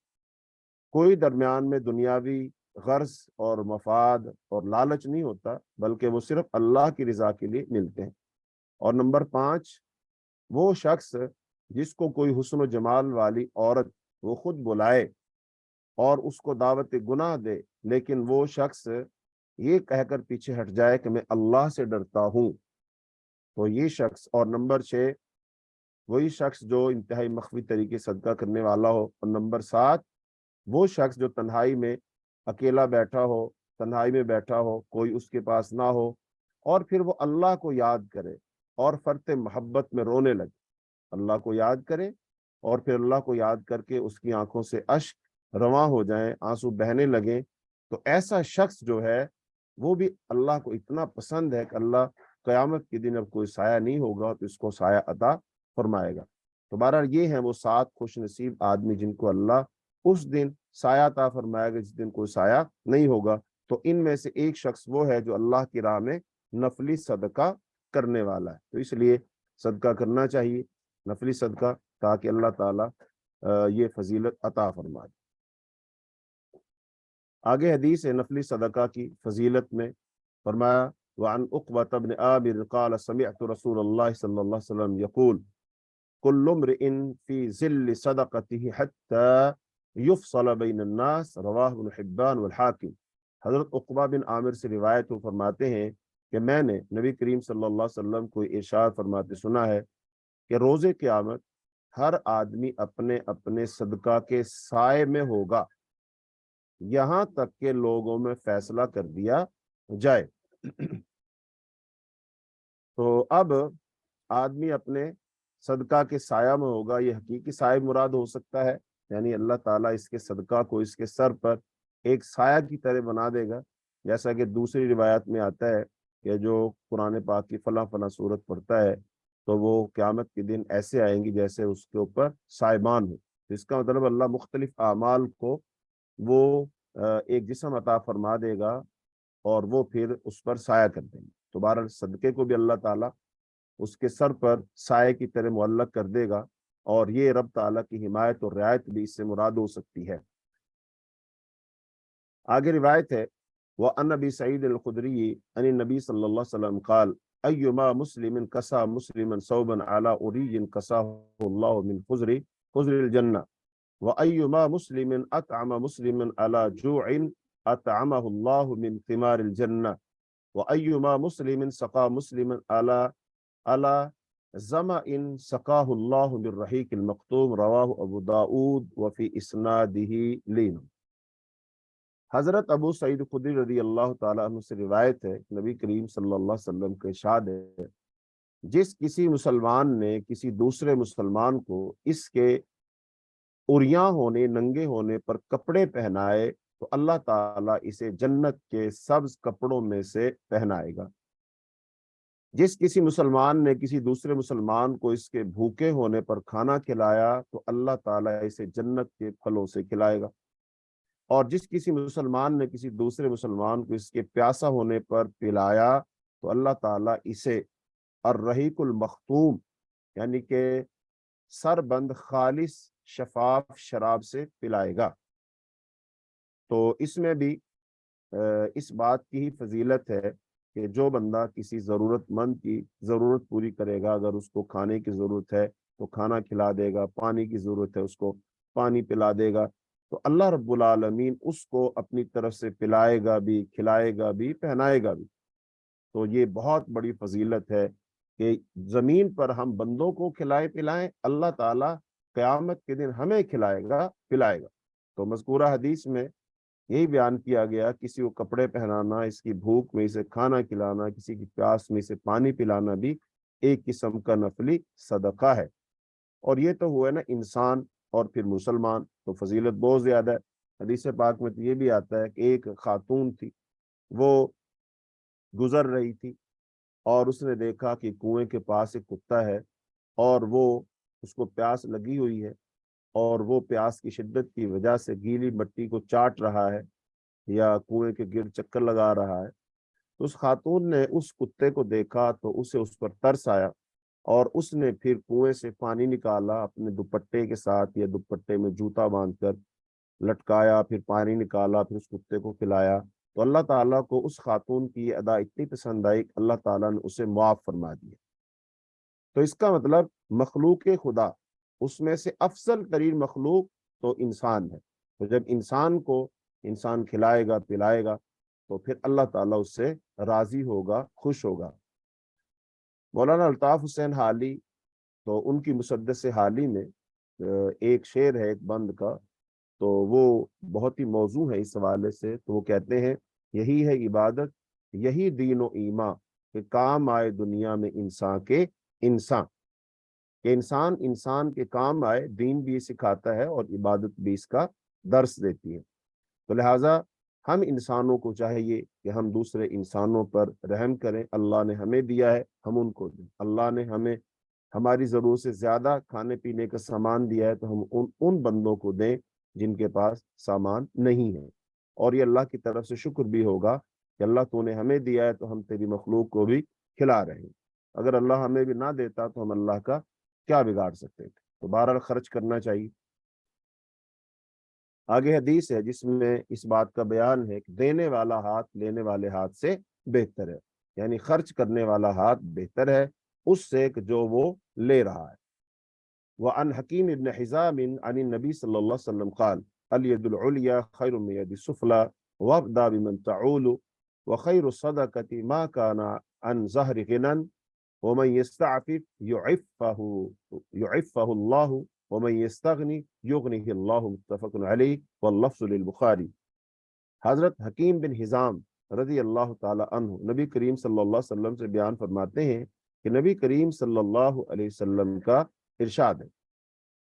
کوئی درمیان میں دنیاوی غرض اور مفاد اور لالچ نہیں ہوتا، بلکہ وہ صرف اللہ کی رضا کے لیے ملتے ہیں۔ اور نمبر 5، وہ شخص جس کو کوئی حسن و جمال والی عورت وہ خود بلائے اور اس کو دعوت گناہ دے، لیکن وہ شخص یہ کہہ کر پیچھے ہٹ جائے کہ میں اللہ سے ڈرتا ہوں، تو یہ شخص، اور نمبر 6 وہی شخص جو انتہائی مخفی طریقے صدقہ کرنے والا ہو، اور نمبر 7 وہ شخص جو تنہائی میں اکیلا بیٹھا ہو، تنہائی میں بیٹھا ہو، کوئی اس کے پاس نہ ہو، اور پھر وہ اللہ کو یاد کرے اور فرط محبت میں رونے لگے، اللہ کو یاد کرے اور پھر اللہ کو یاد کر کے اس کی آنکھوں سے اشک رواں ہو جائیں، آنسو بہنے لگیں، تو ایسا شخص جو ہے وہ بھی اللہ کو اتنا پسند ہے کہ اللہ قیامت کے دن اب کوئی سایہ نہیں ہوگا تو اس کو سایہ عطا فرمائے گا۔ تو بہرحال یہ ہیں وہ 7 خوش نصیب آدمی جن کو اللہ اس دن سایہ عطا فرمائے گا جس دن کوئی سایہ نہیں ہوگا۔ تو ان میں سے ایک شخص وہ ہے جو اللہ کی راہ میں نفلی صدقہ کرنے والا ہے، تو اس لیے صدقہ کرنا چاہیے، نفلی صدقہ، تاکہ اللہ تعالیٰ یہ فضیلت عطا فرمائے۔ آگے حدیث ہے نفلی صدقہ کی فضیلت میں، فرمایا وعن عقبة بن عامر قال سمعت رسول اللہ صلی اللہ علیہ وسلم یقول كل امرئ في ظل صدقته حتى يفصل بين الناس، رواہ ابن حبان والحاکم۔ حضرت عقبہ بن عامر سے روایت ہو، فرماتے ہیں کہ میں نے نبی کریم صلی اللہ علیہ وسلم کو ارشاد فرماتے سنا ہے کہ روز قیامت ہر آدمی اپنے اپنے صدقہ کے سائے میں ہوگا یہاں تک کہ لوگوں میں فیصلہ کر دیا جائے۔ تو اب آدمی اپنے صدقہ کے سایہ میں ہوگا، یہ حقیقی سایہ مراد ہو سکتا ہے، یعنی اللہ تعالیٰ اس کے صدقہ کو اس کے سر پر ایک سایہ کی طرح بنا دے گا، جیسا کہ دوسری روایت میں آتا ہے کہ جو قرآن پاک کی فلاں فلاں صورت پڑھتا ہے تو وہ قیامت کے دن ایسے آئیں گی جیسے اس کے اوپر سائبان ہو۔ اس کا مطلب اللہ مختلف اعمال کو وہ ایک جسم عطا فرما دے گا اور وہ پھر اس پر سایہ کر دیں گے۔ تو بہرحال صدقے کو بھی اللہ تعالیٰ اس کے سر پر سائے کی طرح معلق کر دے گا، اور یہ رب تعالیٰ کی حمایت اور رعایت بھی اس سے مراد ہو سکتی ہے۔ آگے روایت ہے وَأَنَّ أَبِي سَعِيدٍ الْخُدْرِيِّ عَنِ النَّبِيِّ صلی اللہ علیہ وسلم قال أَيُّمَا مُسْلِمٍ كَسَى مُسْلِمًا ثَوْبًا عَلَى عُرِيٍّ كَسَاهُ اللَّهُ مِنْ خُزْرِ الْجَنَّةِ وَأَيُّمَا مُسْلِمٍ أَطْعَمَ مُسْلِمًا عَلَى جُوعٍ أَطْعَمَهُ اللَّهُ مِنْ ثِمَارِ الْجَنَّةِ وَأَيُّمَا مُسْلِمٍ سَقَى مُسْلِمًا عَلَى زَمَإٍ سَقَاهُ اللَّهُ بِالرَّحِيقِ الْمَخْتُومِ، رواہ ابو داؤد وفی اسنادہ لین۔ حضرت ابو سعید خدری رضی اللہ تعالیٰ عنہ سے روایت ہے، نبی کریم صلی اللہ علیہ وسلم کا ارشاد ہے جس کسی مسلمان نے کسی دوسرے مسلمان کو اس کے عریاں ہونے، ننگے ہونے پر کپڑے پہنائے تو اللہ تعالیٰ اسے جنت کے سبز کپڑوں میں سے پہنائے گا۔ جس کسی مسلمان نے کسی دوسرے مسلمان کو اس کے بھوکے ہونے پر کھانا کھلایا تو اللہ تعالیٰ اسے جنت کے پھلوں سے کھلائے گا، اور جس کسی مسلمان نے کسی دوسرے مسلمان کو اس کے پیاسا ہونے پر پلایا تو اللہ تعالیٰ اسے الرحیق المختوم یعنی کہ سر بند خالص شفاف شراب سے پلائے گا۔ تو اس میں بھی اس بات کی ہی فضیلت ہے کہ جو بندہ کسی ضرورت مند کی ضرورت پوری کرے گا، اگر اس کو کھانے کی ضرورت ہے تو کھانا کھلا دے گا، پانی کی ضرورت ہے اس کو پانی پلا دے گا، تو اللہ رب العالمین اس کو اپنی طرف سے پلائے گا بھی، کھلائے گا بھی، پہنائے گا بھی۔ تو یہ بہت بڑی فضیلت ہے کہ زمین پر ہم بندوں کو کھلائے پلائیں، اللہ تعالیٰ قیامت کے دن ہمیں کھلائے گا پلائے گا۔ تو مذکورہ حدیث میں یہی بیان کیا گیا، کسی کو کپڑے پہنانا، اس کی بھوک میں اسے کھانا کھلانا، کسی کی پیاس میں اسے پانی پلانا بھی ایک قسم کا نفلی صدقہ ہے۔ اور یہ تو ہوا نا انسان، اور پھر مسلمان تو فضیلت بہت زیادہ ہے۔ حدیث پاک میں تو یہ بھی آتا ہے کہ ایک خاتون تھی، وہ گزر رہی تھی اور اس نے دیکھا کہ کنویں کے پاس ایک کتا ہے اور وہ اس کو پیاس لگی ہوئی ہے، اور وہ پیاس کی شدت کی وجہ سے گیلی مٹی کو چاٹ رہا ہے یا کنویں کے گرد چکر لگا رہا ہے۔ تو اس خاتون نے اس کتے کو دیکھا تو اسے اس پر ترس آیا، اور اس نے پھر کنویں سے پانی نکالا اپنے دوپٹے کے ساتھ، یا دوپٹے میں جوتا باندھ کر لٹکایا، پھر پانی نکالا، پھر اس کتے کو کھلایا۔ تو اللہ تعالیٰ کو اس خاتون کی یہ ادا اتنی پسند آئی کہ اللہ تعالیٰ نے اسے معاف فرما دیا۔ تو اس کا مطلب مخلوق خدا اس میں سے افضل ترین مخلوق تو انسان ہے، تو جب انسان کھلائے گا پلائے گا تو پھر اللہ تعالیٰ اس سے راضی ہوگا، خوش ہوگا۔ مولانا الطاف حسین حالی، تو ان کی مسدس حالی میں ایک شعر ہے ایک بند کا، تو وہ بہت ہی موزوں ہے اس حوالے سے۔ تو وہ کہتے ہیں یہی ہے عبادت، یہی دین و ایمان، کہ کام آئے دنیا میں انسان کے انسان، کہ انسان کے کام آئے۔ دین بھی سکھاتا ہے اور عبادت بھی اس کا درس دیتی ہے۔ تو لہٰذا ہم انسانوں کو چاہیے کہ ہم دوسرے انسانوں پر رحم کریں۔ اللہ نے ہمیں دیا ہے، ہم ان کو دیں۔ اللہ نے ہمیں ہماری ضرورت سے زیادہ کھانے پینے کا سامان دیا ہے، تو ہم ان بندوں کو دیں جن کے پاس سامان نہیں ہے۔ اور یہ اللہ کی طرف سے شکر بھی ہوگا کہ اللہ تو نے ہمیں دیا ہے تو ہم تیری مخلوق کو بھی کھلا رہے ہیں۔ اگر اللہ ہمیں بھی نہ دیتا تو ہم اللہ کا کیا بگاڑ سکتے تھے؟ تو بہرحال خرچ کرنا چاہیے۔ آگے حدیث ہے جس میں اس بات کا بیان ہے کہ دینے والا ہاتھ لینے والے ہاتھ سے بہتر ہے، یعنی خرچ کرنے والا ہاتھ بہتر ہے اس سے کہ جو وہ لے رہا ہے۔ وعن حکیم ابن حزام عن النبی صلی اللہ علیہ وسلم قال الید العلیٰ خیر من ید السفلی وابدأ بمن تعول وخیر الصدقة ما كان عن ظہر غنى ومن يستعفف يعفه الله ومن يستغني يغنه الله، متفق علیہ واللفظ للبخاری۔ حضرت حکیم بن حزام رضی اللہ تعالی عنہ نبی کریم صلی اللہ علیہ وسلم سے بیان فرماتے ہیں کہ نبی کریم صلی اللہ علیہ وسلم کا ارشاد ہے،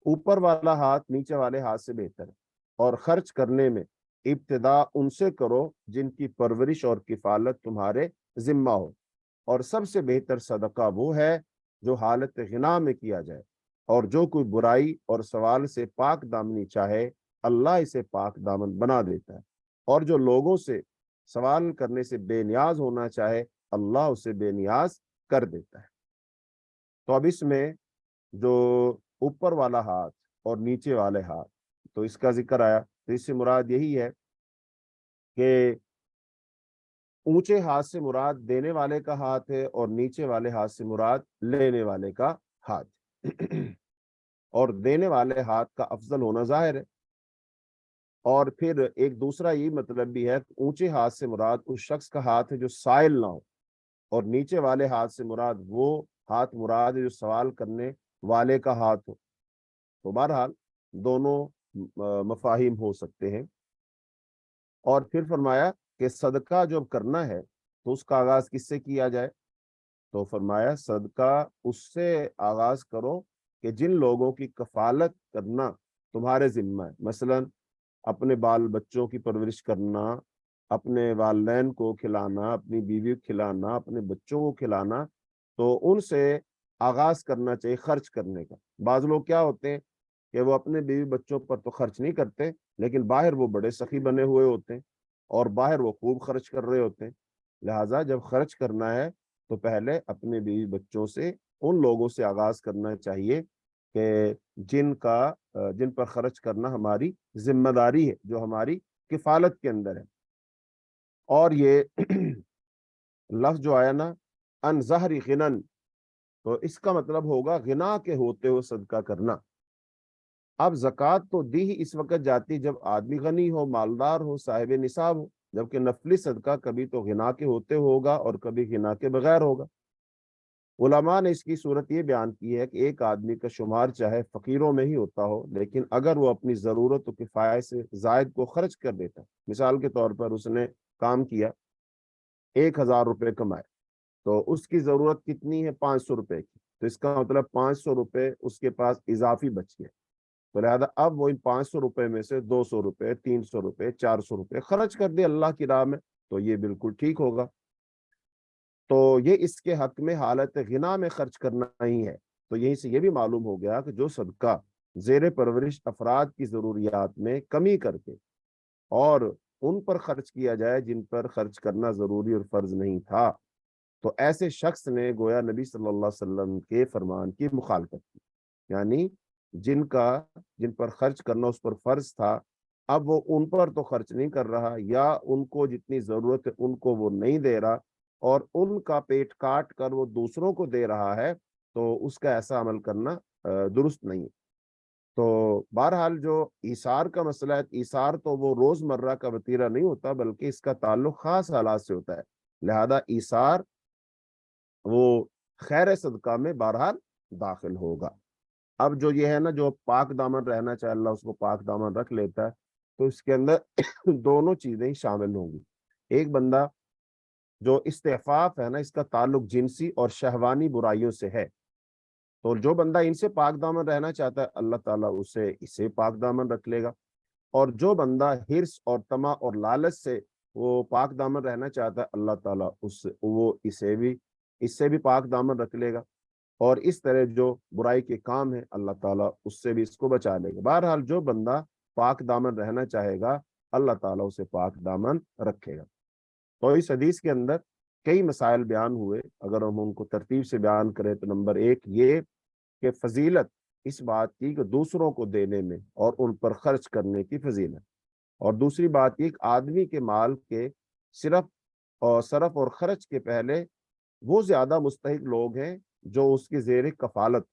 اوپر والا ہاتھ نیچے والے ہاتھ سے بہتر ہے، اور خرچ کرنے میں ابتدا ان سے کرو جن کی پرورش اور کفالت تمہارے ذمہ ہو، اور سب سے بہتر صدقہ وہ ہے جو حالت غنا میں کیا جائے، اور جو کوئی برائی اور سوال سے پاک دامنی چاہے اللہ اسے پاک دامن بنا دیتا ہے، اور جو لوگوں سے سوال کرنے سے بے نیاز ہونا چاہے اللہ اسے بے نیاز کر دیتا ہے۔ تو اب اس میں جو اوپر والا ہاتھ اور نیچے والے ہاتھ، تو اس کا ذکر آیا، تو اس سے مراد یہی ہے کہ اونچے ہاتھ سے مراد دینے والے کا ہاتھ ہے اور نیچے والے ہاتھ سے مراد لینے والے کا ہاتھ اور دینے والے ہاتھ کا افضل ہونا ظاہر ہے۔ اور پھر ایک دوسرا یہ مطلب بھی ہے کہ اونچے ہاتھ سے مراد اس شخص کا ہاتھ ہے جو سائل نہ ہو، اور نیچے والے ہاتھ سے مراد وہ ہاتھ مراد ہے جو سوال کرنے والے کا ہاتھ ہو۔ تو بہرحال دونوں مفاہیم ہو سکتے ہیں۔ اور پھر فرمایا کہ صدقہ جب کرنا ہے تو اس کا آغاز کس سے کیا جائے؟ تو فرمایا صدقہ اس سے آغاز کرو کہ جن لوگوں کی کفالت کرنا تمہارے ذمہ ہے، مثلا اپنے بال بچوں کی پرورش کرنا، اپنے والدین کو کھلانا، اپنی بیوی کو کھلانا، اپنے بچوں کو کھلانا، تو ان سے آغاز کرنا چاہیے خرچ کرنے کا۔ بعض لوگ کیا ہوتے ہیں کہ وہ اپنے بیوی بچوں پر تو خرچ نہیں کرتے، لیکن باہر وہ بڑے سخی بنے ہوئے ہوتے ہیں اور باہر وہ خوب خرچ کر رہے ہوتے ہیں۔ لہٰذا جب خرچ کرنا ہے تو پہلے اپنے بیوی بچوں سے، ان لوگوں سے آغاز کرنا چاہیے کہ جن پر خرچ کرنا ہماری ذمہ داری ہے، جو ہماری کفالت کے اندر ہے۔ اور یہ لفظ جو آیا نا ان ظہر غنن، تو اس کا مطلب ہوگا غنا کے ہوتے ہوئے صدقہ کرنا۔ اب زکوٰۃ تو دی ہی اس وقت جاتی جب آدمی غنی ہو، مالدار ہو، صاحب نصاب ہو، جبکہ نفلی صدقہ کبھی تو غنا کے ہوتے ہوگا اور کبھی غنا کے بغیر ہوگا۔ علماء نے اس کی صورت یہ بیان کی ہے کہ ایک آدمی کا شمار چاہے فقیروں میں ہی ہوتا ہو، لیکن اگر وہ اپنی ضرورت و کفایت سے زائد کو خرچ کر دیتا، مثال کے طور پر اس نے کام کیا، 1000 روپے کمائے، تو اس کی ضرورت کتنی ہے؟ 500 روپے کی، تو اس کا مطلب 500 روپے اس کے پاس اضافی بچ گئے، تو لہذا اب وہ ان 500 روپے میں سے 200 روپے، 300 روپے، 400 روپے خرچ کر دے اللہ کی راہ میں، تو یہ بالکل ٹھیک ہوگا۔ تو یہ اس کے حق میں حالت غنا میں خرچ کرنا نہیں ہے۔ تو یہیں سے یہ بھی معلوم ہو گیا کہ جو صدقہ زیر پرورش افراد کی ضروریات میں کمی کر کے اور ان پر خرچ کیا جائے جن پر خرچ کرنا ضروری اور فرض نہیں تھا، تو ایسے شخص نے گویا نبی صلی اللہ علیہ وسلم کے فرمان کی مخالفت کی، یعنی جن پر خرچ کرنا اس پر فرض تھا، اب وہ ان پر تو خرچ نہیں کر رہا، یا ان کو جتنی ضرورت ہے ان کو وہ نہیں دے رہا، اور ان کا پیٹ کاٹ کر وہ دوسروں کو دے رہا ہے، تو اس کا ایسا عمل کرنا درست نہیں ہے۔ تو بہرحال جو ایثار کا مسئلہ ہے، ایثار تو وہ روزمرہ کا وتیرہ نہیں ہوتا، بلکہ اس کا تعلق خاص حالات سے ہوتا ہے، لہذا ایثار وہ خیر صدقہ میں بہرحال داخل ہوگا۔ اب جو یہ ہے نا، جو پاک دامن رہنا چاہے اللہ اس کو پاک دامن رکھ لیتا ہے، تو اس کے اندر دونوں چیزیں شامل ہوں گی۔ ایک بندہ جو استعفاف ہے نا، اس کا تعلق جنسی اور شہوانی برائیوں سے ہے، تو جو بندہ ان سے پاک دامن رہنا چاہتا ہے اللہ تعالیٰ اسے پاک دامن رکھ لے گا، اور جو بندہ حرص اور طمع اور لالچ سے وہ پاک دامن رہنا چاہتا ہے اللہ تعالیٰ اس سے بھی پاک دامن رکھ لے گا، اور اس طرح جو برائی کے کام ہیں اللہ تعالیٰ اس سے بھی اس کو بچا لے گا۔ بہرحال جو بندہ پاک دامن رہنا چاہے گا اللہ تعالیٰ اسے پاک دامن رکھے گا۔ تو اس حدیث کے اندر کئی مسائل بیان ہوئے، اگر ہم ان کو ترتیب سے بیان کریں تو نمبر ایک یہ کہ فضیلت اس بات کی کہ دوسروں کو دینے میں اور ان پر خرچ کرنے کی فضیلت، اور دوسری بات یہ کہ آدمی کے مال کے صرف اور خرچ کے پہلے وہ زیادہ مستحق لوگ ہیں جو اس کے زیر کفالت،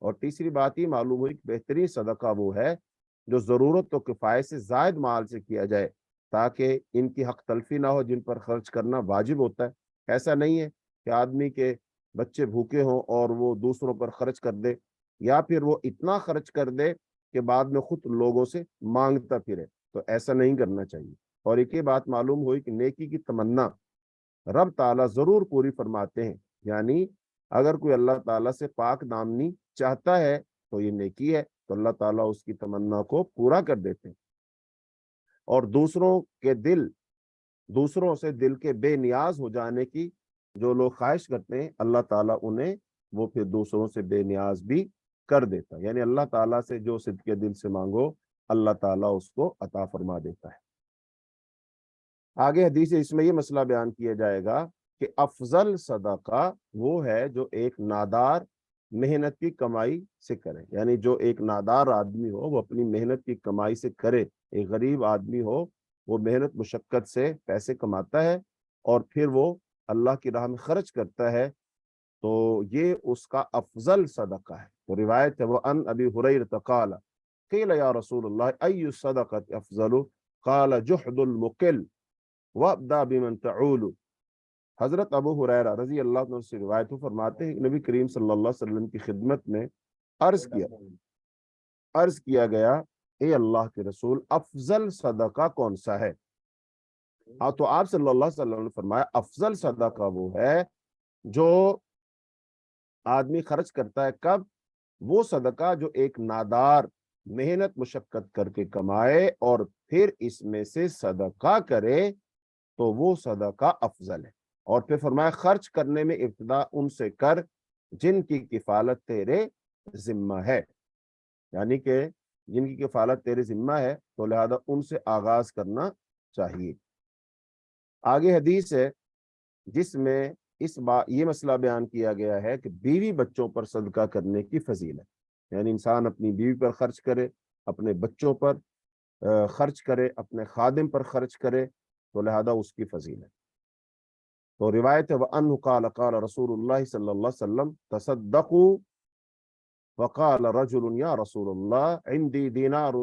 اور تیسری بات یہ معلوم ہوئی کہ بہترین صدقہ وہ ہے جو ضرورت و کفایت سے زائد مال سے کیا جائے، تاکہ ان کی حق تلفی نہ ہو، جن پر خرچ کرنا واجب ہوتا ہے۔ ایسا نہیں ہے کہ آدمی کے بچے بھوکے ہوں اور وہ دوسروں پر خرچ کر دے، یا پھر وہ اتنا خرچ کر دے کہ بعد میں خود لوگوں سے مانگتا پھرے، تو ایسا نہیں کرنا چاہیے۔ اور ایک یہ بات معلوم ہوئی کہ نیکی کی تمنا رب تعالیٰ ضرور پوری فرماتے ہیں، یعنی اگر کوئی اللہ تعالیٰ سے پاک دامنی چاہتا ہے تو یہ نیکی ہے، تو اللہ تعالیٰ اس کی تمنا کو پورا کر دیتے ہیں، اور دوسروں سے دل کے بے نیاز ہو جانے کی جو لوگ خواہش کرتے ہیں اللہ تعالیٰ انہیں وہ پھر دوسروں سے بے نیاز بھی کر دیتا ہے، یعنی اللہ تعالیٰ سے جو صدقے دل سے مانگو اللہ تعالیٰ اس کو عطا فرما دیتا ہے۔ آگے حدیث اس میں یہ مسئلہ بیان کیا جائے گا کہ افضل صدقہ وہ ہے جو ایک نادار محنت کی کمائی سے کرے، یعنی جو ایک نادار آدمی ہو وہ اپنی محنت کی کمائی سے کرے، ایک غریب آدمی ہو وہ محنت مشقت سے پیسے کماتا ہے اور پھر وہ اللہ کی راہ میں خرچ کرتا ہے، تو یہ اس کا افضل صدقہ ہے۔ تو روایت ہے وہ ان ابی ہریرہ قال قیل یا رسول اللہ ای الصدقۃ افضل قال جحد المقل وابدا بمن تعول۔ حضرت ابو ہریرہ رضی اللہ عنہ سے روایت فرماتے ہیں کہ نبی کریم صلی اللہ علیہ وسلم کی خدمت میں عرض کیا گیا اے اللہ کے رسول افضل صدقہ کون سا ہے؟ تو آپ صلی اللہ علیہ وسلم نے فرمایا افضل صدقہ وہ ہے جو آدمی خرچ کرتا ہے، کب؟ وہ صدقہ جو ایک نادار محنت مشقت کر کے کمائے اور پھر اس میں سے صدقہ کرے، تو وہ صدقہ افضل ہے۔ اور پھر فرمایا خرچ کرنے میں ابتدا ان سے کر جن کی کفالت تیرے ذمہ ہے، یعنی کہ جن کی کفالت تیرے ذمہ ہے تو لہذا ان سے آغاز کرنا چاہیے۔ آگے حدیث ہے جس میں یہ مسئلہ بیان کیا گیا ہے کہ بیوی بچوں پر صدقہ کرنے کی فضیلت، یعنی انسان اپنی بیوی پر خرچ کرے، اپنے بچوں پر خرچ کرے، اپنے خادم پر خرچ کرے، تو لہذا اس کی فضیلت۔ تو روایت ہے وَأَنْهُ قَالَ قَالَ رسول اللہ صلی اللہ علیہ وسلم تصدقوا فقال رجل یا رسول اللہ عندي دینار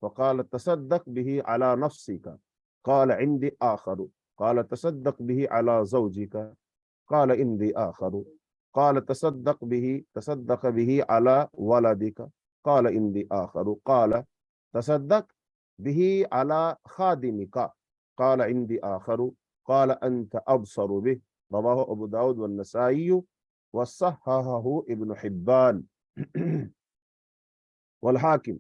فقال تصدق به على نفسك قال عندي آخر قال تصدق به على زوجك قال عندي آخر قال تصدق به على ولدك قال عندي آخر قال تصدق به على خادمك قال عندي آخر قال أنت أبصر به رواه ابو داود والنسائی وصححہ ابن حبان والحاکم۔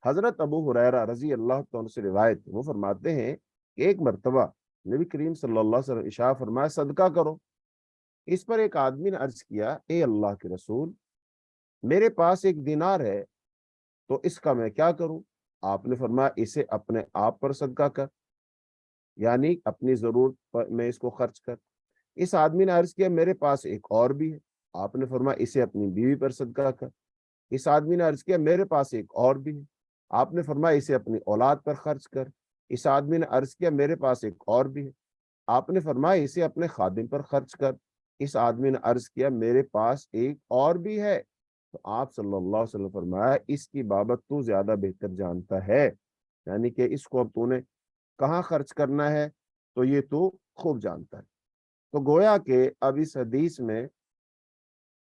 حضرت ابو ہریرہ رضی اللہ عنہ سے روایت، وہ فرماتے ہیں کہ ایک مرتبہ نبی کریم صلی اللہ علیہ وسلم ارشاد فرمایا صدقہ کرو۔ اس پر ایک آدمی نے عرض کیا اے اللہ کے رسول میرے پاس ایک دینار ہے تو اس کا میں کیا کروں؟ آپ نے فرمایا اسے اپنے آپ پر صدقہ کر، یعنی اپنی ضرورت میں اس کو خرچ کر۔ اس آدمی نے عرض کیا میرے پاس ایک اور بھی ہے، آپ نے فرمایا اسے اپنی بیوی پر صدقہ کر۔ اس آدمی نے عرض کیا میرے پاس ایک اور بھی ہے، آپ نے فرمایا اسے اپنی اولاد پر خرچ کر۔ اس آدمی نے عرض کیا میرے پاس ایک اور بھی ہے، آپ نے فرمایا اسے اپنے خادم پر خرچ کر۔ اس آدمی نے عرض کیا میرے پاس ایک اور بھی ہے، تو آپ صلی اللہ علیہ وسلم فرمایا اس کی بابت تو زیادہ بہتر جانتا ہے، یعنی کہ اس کو اب تو نے کہاں خرچ کرنا ہے تو یہ تو خوب جانتا ہے۔ تو گویا کہ اب اس حدیث میں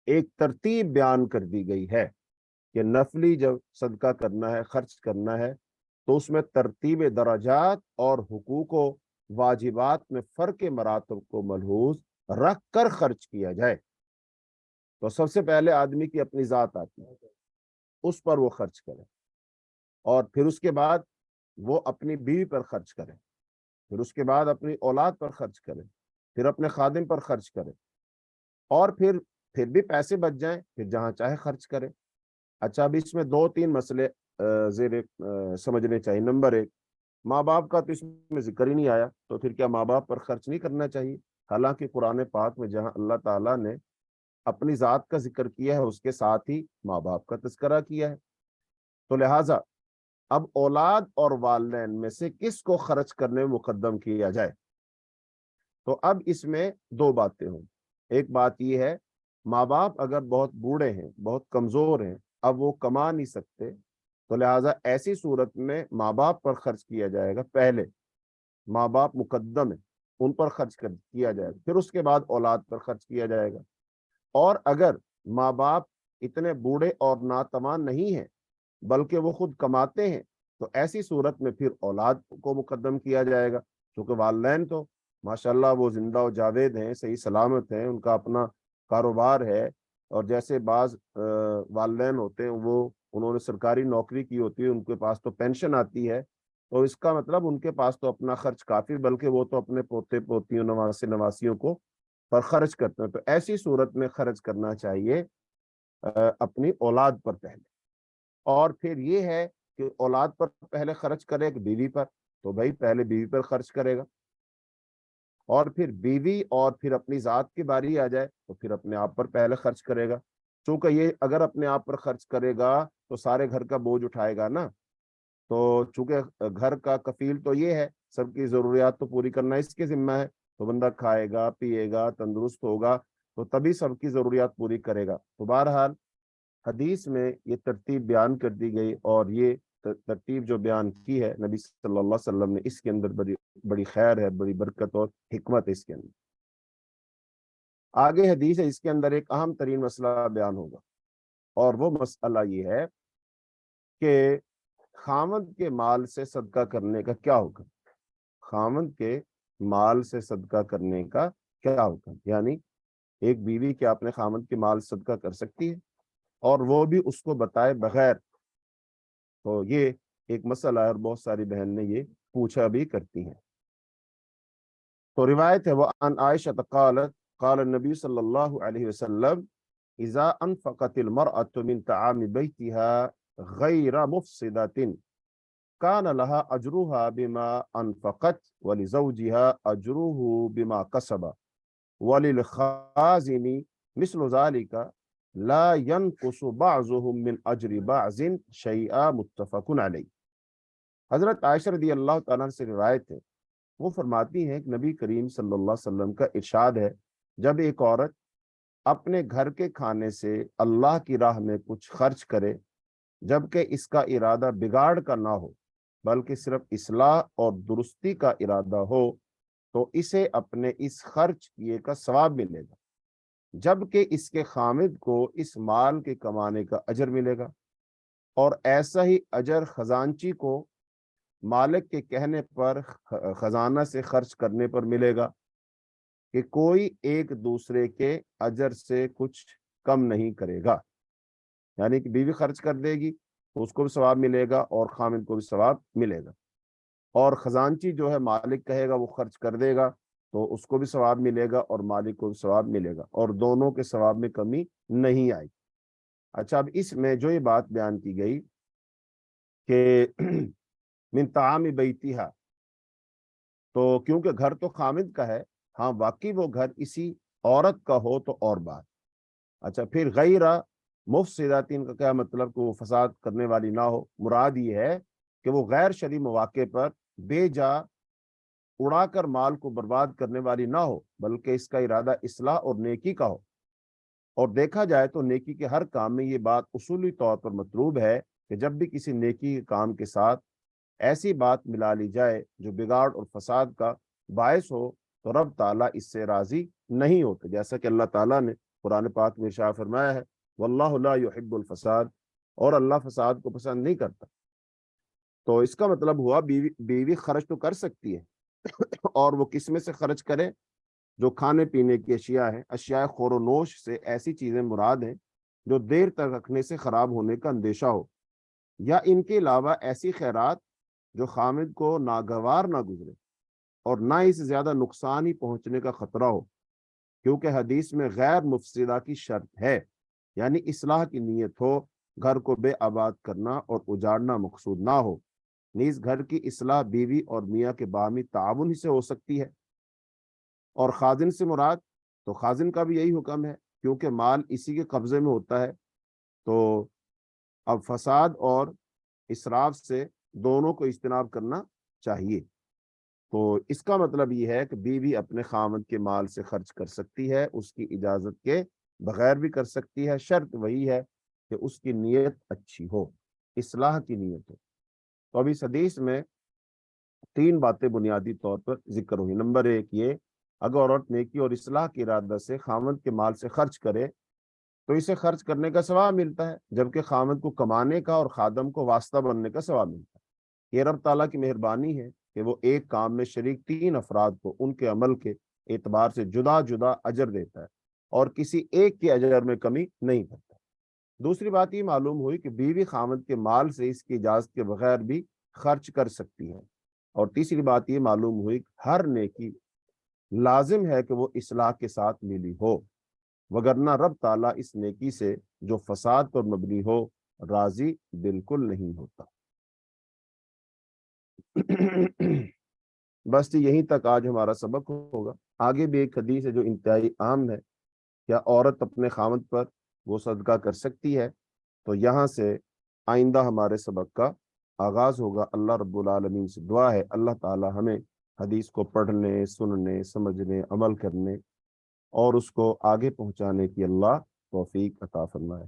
ایک ترتیب بیان کر دی گئی ہے کہ نفلی جب صدقہ کرنا ہے، خرچ کرنا ہے، تو اس میں ترتیب درجات اور حقوق و واجبات میں فرق مراتب کو ملحوظ رکھ کر خرچ کیا جائے۔ تو سب سے پہلے آدمی کی اپنی ذات آتی ہے، اس پر وہ خرچ کرے، اور پھر اس کے بعد وہ اپنی بیوی پر خرچ کرے، پھر اس کے بعد اپنی اولاد پر خرچ کرے، پھر اپنے خادم پر خرچ کرے، اور پھر بھی پیسے بچ جائیں پھر جہاں چاہے خرچ کرے۔ اچھا، اب اس میں دو تین مسئلے زیر سمجھنے چاہیے۔ نمبر ایک، ماں باپ کا تو اس میں ذکر ہی نہیں آیا، تو پھر کیا ماں باپ پر خرچ نہیں کرنا چاہیے؟ حالانکہ قرآن پاک میں جہاں اللہ تعالیٰ نے اپنی ذات کا ذکر کیا ہے اس کے ساتھ ہی ماں باپ کا تذکرہ کیا ہے۔ تو لہٰذا اب اولاد اور والدین میں سے کس کو خرچ کرنے میں مقدم کیا جائے؟ تو اب اس میں دو باتیں ہوں۔ ایک بات یہ ہے، ماں باپ اگر بہت بوڑھے ہیں، بہت کمزور ہیں، اب وہ کما نہیں سکتے، تو لہٰذا ایسی صورت میں ماں باپ پر خرچ کیا جائے گا۔ پہلے ماں باپ مقدم ہے، ان پر خرچ کیا جائے گا، پھر اس کے بعد اولاد پر خرچ کیا جائے گا۔ اور اگر ماں باپ اتنے بوڑھے اور ناتوان نہیں ہیں بلکہ وہ خود کماتے ہیں، تو ایسی صورت میں پھر اولاد کو مقدم کیا جائے گا، کیونکہ والدین تو ماشاءاللہ وہ زندہ و جاوید ہیں، صحیح سلامت ہیں، ان کا اپنا کاروبار ہے۔ اور جیسے بعض والدین ہوتے ہیں، وہ انہوں نے سرکاری نوکری کی ہوتی ہے، ان کے پاس تو پینشن آتی ہے، تو اس کا مطلب ان کے پاس تو اپنا خرچ کافی، بلکہ وہ تو اپنے پوتے پوتیوں نواسے نواسیوں کو پر خرچ کرتے ہیں۔ تو ایسی صورت میں خرچ کرنا چاہیے اپنی اولاد پر پہلے، اور پھر یہ ہے کہ اولاد پر پہلے خرچ کرے کہ بیوی پر، تو بھائی پہلے بیوی پر خرچ کرے گا، اور پھر بیوی اور پھر اپنی ذات کی باری آ جائے تو پھر اپنے آپ پر پہلے خرچ کرے گا۔ چونکہ یہ اگر اپنے آپ پر خرچ کرے گا تو سارے گھر کا بوجھ اٹھائے گا نا، تو چونکہ گھر کا کفیل تو یہ ہے، سب کی ضروریات تو پوری کرنا اس کے ذمہ ہے، تو بندہ کھائے گا، پیے گا، تندرست ہوگا، تو تبھی سب کی ضروریات پوری کرے گا۔ تو بہرحال حدیث میں یہ ترتیب بیان کر دی گئی، اور یہ ترتیب جو بیان کی ہے نبی صلی اللہ علیہ وسلم نے، اس کے اندر بڑی بڑی خیر ہے، بڑی برکت اور حکمت ہے اس کے اندر۔ آگے حدیث ہے، اس کے اندر ایک اہم ترین مسئلہ بیان ہوگا، اور وہ مسئلہ یہ ہے کہ خاوند کے مال سے صدقہ کرنے کا کیا حکم؟ خاوند کے مال سے صدقہ کرنے کا کیا حکم؟ یعنی ایک بیوی کیا اپنے خاوند کے مال صدقہ کر سکتی ہے، اور وہ بھی اس کو بتائے بغیر؟ تو یہ ایک مسئلہ ہے، اور بہت ساری بہن نے یہ پوچھا بھی کرتی ہیں۔ تو روایت ہے، وہ ان عائشہ قالت قال النبی صلی اللہ علیہ وسلم اذا انفقت المرأة من طعام بيتها غیر مفسدۃ كان لها اجرها بما انفقت ولزوجها اجره بما كسب وللخازن مثل ذلك لا ينقص بعضهم من اجر بعض شيئا متفق علیہ۔ حضرت عائشہ رضی اللہ تعالیٰ سے روایت ہے، وہ فرماتی ہیں کہ نبی کریم صلی اللہ علیہ وسلم کا ارشاد ہے، جب ایک عورت اپنے گھر کے کھانے سے اللہ کی راہ میں کچھ خرچ کرے، جبکہ اس کا ارادہ بگاڑ کا نہ ہو بلکہ صرف اصلاح اور درستی کا ارادہ ہو، تو اسے اپنے اس خرچ کیے کا ثواب ملے گا، جبکہ اس کے خامد کو اس مال کے کمانے کا اجر ملے گا، اور ایسا ہی اجر خزانچی کو مالک کے کہنے پر خزانہ سے خرچ کرنے پر ملے گا، کہ کوئی ایک دوسرے کے اجر سے کچھ کم نہیں کرے گا۔ یعنی کہ بیوی خرچ کر دے گی تو اس کو بھی ثواب ملے گا، اور خامد کو بھی ثواب ملے گا، اور خزانچی جو ہے مالک کہے گا وہ خرچ کر دے گا تو اس کو بھی ثواب ملے گا، اور مالک کو بھی ثواب ملے گا، اور دونوں کے ثواب میں کمی نہیں آئی۔ اچھا، اب اس میں جو یہ بات بیان کی گئی کہ من طعام بیتها، تو کیونکہ گھر تو خامد کا ہے، ہاں واقعی وہ گھر اسی عورت کا ہو تو اور بات۔ اچھا، پھر غیر مفسداتین کا کیا مطلب؟ کہ وہ فساد کرنے والی نہ ہو، مراد یہ ہے کہ وہ غیر شرعی مواقع پر بے جا اڑا کر مال کو برباد کرنے والی نہ ہو، بلکہ اس کا ارادہ اصلاح اور نیکی کا ہو، اور دیکھا جائے تو نیکی کے ہر کام میں یہ بات اصولی طور پر مطلوب ہے کہ جب بھی کسی نیکی کے کام کے ساتھ ایسی بات ملا لی جائے جو بگاڑ اور فساد کا باعث ہو تو رب تعالیٰ اس سے راضی نہیں ہوتے، جیسا کہ اللہ تعالیٰ نے قرآن پاک میں ارشاد فرمایا ہے واللہ لا يحب الفساد، اور اللہ فساد کو پسند نہیں کرتا۔ تو اس کا مطلب ہوا بیوی خرچ تو کر سکتی ہے اور وہ کس میں سے خرچ کرے؟ جو کھانے پینے کی اشیاء ہیں، اشیاء خور و نوش سے ایسی چیزیں مراد ہیں جو دیر تک رکھنے سے خراب ہونے کا اندیشہ ہو، یا ان کے علاوہ ایسی خیرات جو خامد کو ناگوار نہ گزرے اور نہ اس سے زیادہ نقصان ہی پہنچنے کا خطرہ ہو، کیونکہ حدیث میں غیر مفسدہ کی شرط ہے، یعنی اصلاح کی نیت ہو، گھر کو بے آباد کرنا اور اجاڑنا مقصود نہ ہو۔ نیز گھر کی اصلاح بیوی اور میاں کے باہمی تعاون ہی سے ہو سکتی ہے۔ اور خازن سے مراد تو خازن کا بھی یہی حکم ہے، کیونکہ مال اسی کے قبضے میں ہوتا ہے۔ تو اب فساد اور اسراف سے دونوں کو اجتناب کرنا چاہیے۔ تو اس کا مطلب یہ ہے کہ بیوی اپنے خامد کے مال سے خرچ کر سکتی ہے، اس کی اجازت کے بغیر بھی کر سکتی ہے، شرط وہی ہے کہ اس کی نیت اچھی ہو، اصلاح کی نیت ہو۔ تو اب اس حدیث میں 3 باتیں بنیادی طور پر ذکر ہوئی۔ نمبر 1 یہ، اگر عورت نیکی اور اصلاح کی ارادہ سے خامد کے مال سے خرچ کرے تو اسے خرچ کرنے کا ثواب ملتا ہے، جبکہ خامد کو کمانے کا اور خادم کو واسطہ بننے کا ثواب ملتا ہے۔ یہ رب تعالیٰ کی مہربانی ہے کہ وہ ایک کام میں شریک 3 افراد کو ان کے عمل کے اعتبار سے جدا جدا اجر دیتا ہے اور کسی ایک کے اجر میں کمی نہیں کرتا۔ دوسری بات یہ معلوم ہوئی کہ بیوی خامد کے مال سے اس کی اجازت کے بغیر بھی خرچ کر سکتی ہے۔ اور تیسری بات یہ معلوم ہوئی کہ ہر نیکی لازم ہے کہ وہ اصلاح کے ساتھ ملی ہو، وگرنہ رب تعالیٰ اس نیکی سے جو فساد پر مبنی ہو راضی بالکل نہیں ہوتا۔ بس یہیں تک آج ہمارا سبق ہوگا۔ آگے بھی ایک حدیث ہے جو انتہائی عام ہے، کیا عورت اپنے خامد پر وہ صدقہ کر سکتی ہے؟ تو یہاں سے آئندہ ہمارے سبق کا آغاز ہوگا۔ اللہ رب العالمین سے دعا ہے اللہ تعالی ہمیں حدیث کو پڑھنے، سننے، سمجھنے، عمل کرنے اور اس کو آگے پہنچانے کی اللہ توفیق عطا فرمائے۔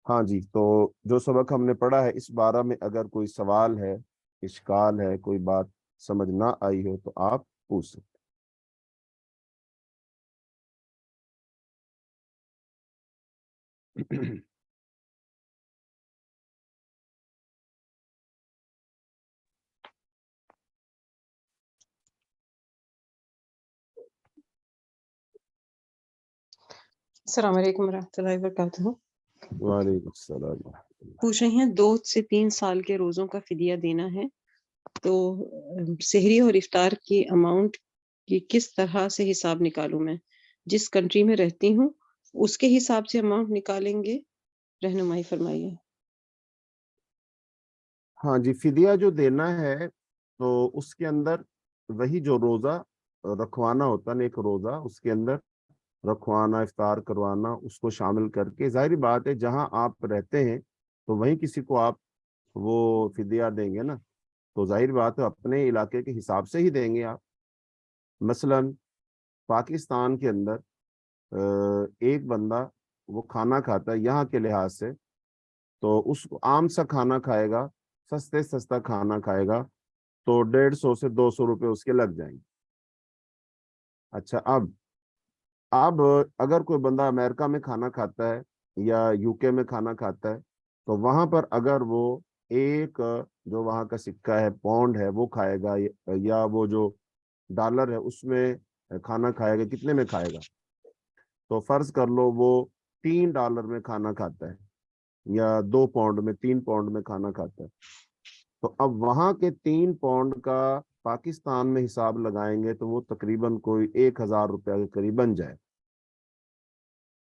ہاں جی، تو جو سبق ہم نے پڑھا ہے اس بارے میں اگر کوئی سوال ہے، اشکال ہے، کوئی بات سمجھ نہ آئی ہو تو آپ پوچھ سکتے۔ السلام علیکم ورحمۃ اللہ وبرکاتہ۔ وعلیکم السلام۔ پوچھ رہی ہیں 2 سے 3 سال کے روزوں کا فدیہ دینا ہے، تو سحری اور افطار کی اماؤنٹ کی کس طرح سے حساب نکالوں؟ میں جس کنٹری میں رہتی ہوں اس کے حساب سے اماؤنٹ نکالیں گے، رہنمائی فرمائیے۔ ہاں جی، فدیہ جو دینا ہے تو اس کے اندر وہی جو روزہ رکھوانا ہوتا ہے، ایک روزہ اس کے اندر رکھوانا، افطار کروانا، اس کو شامل کر کے، ظاہری بات ہے جہاں آپ رہتے ہیں تو وہیں کسی کو آپ وہ فدیہ دیں گے نا، تو ظاہر بات ہے اپنے علاقے کے حساب سے ہی دیں گے آپ۔ مثلا پاکستان کے اندر ایک بندہ وہ کھانا کھاتا ہے یہاں کے لحاظ سے، تو اس کو عام سا کھانا کھائے گا، سستے سستا کھانا کھائے گا تو 150 سے 200 روپے اس کے لگ جائیں گے۔ اچھا، اب اگر کوئی بندہ امریکہ میں کھانا کھاتا ہے یا یو کے میں کھانا کھاتا ہے تو وہاں پر اگر وہ ایک جو وہاں کا سکہ ہے، پاؤنڈ ہے، وہ کھائے گا، یا وہ جو ڈالر ہے اس میں کھانا کھائے گا، کتنے میں کھائے گا؟ تو فرض کر لو وہ $3 میں کھانا کھاتا ہے یا 2 پاؤنڈ میں، 3 پاؤنڈ میں کھانا کھاتا ہے، تو اب وہاں کے 3 پاؤنڈ کا پاکستان میں حساب لگائیں گے تو وہ تقریباً کوئی 1000 روپے کے قریب بن جائے۔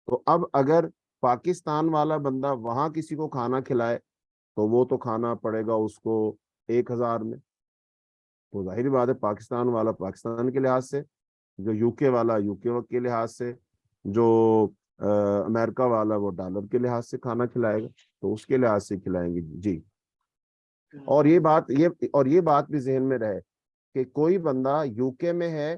تو اب اگر پاکستان والا بندہ وہاں کسی کو کھانا کھلائے تو وہ تو کھانا پڑے گا اس کو 1000 میں، تو ظاہری بات ہے پاکستان والا پاکستان کے لحاظ سے، جو یو کے والا یو کے کے لحاظ سے، جو امریکہ والا وہ ڈالر کے لحاظ سے کھانا کھلائے گا، تو اس کے لحاظ سے کھلائیں گے جی۔ اور یہ بات بھی ذہن میں رہے کہ کوئی بندہ یو کے میں ہے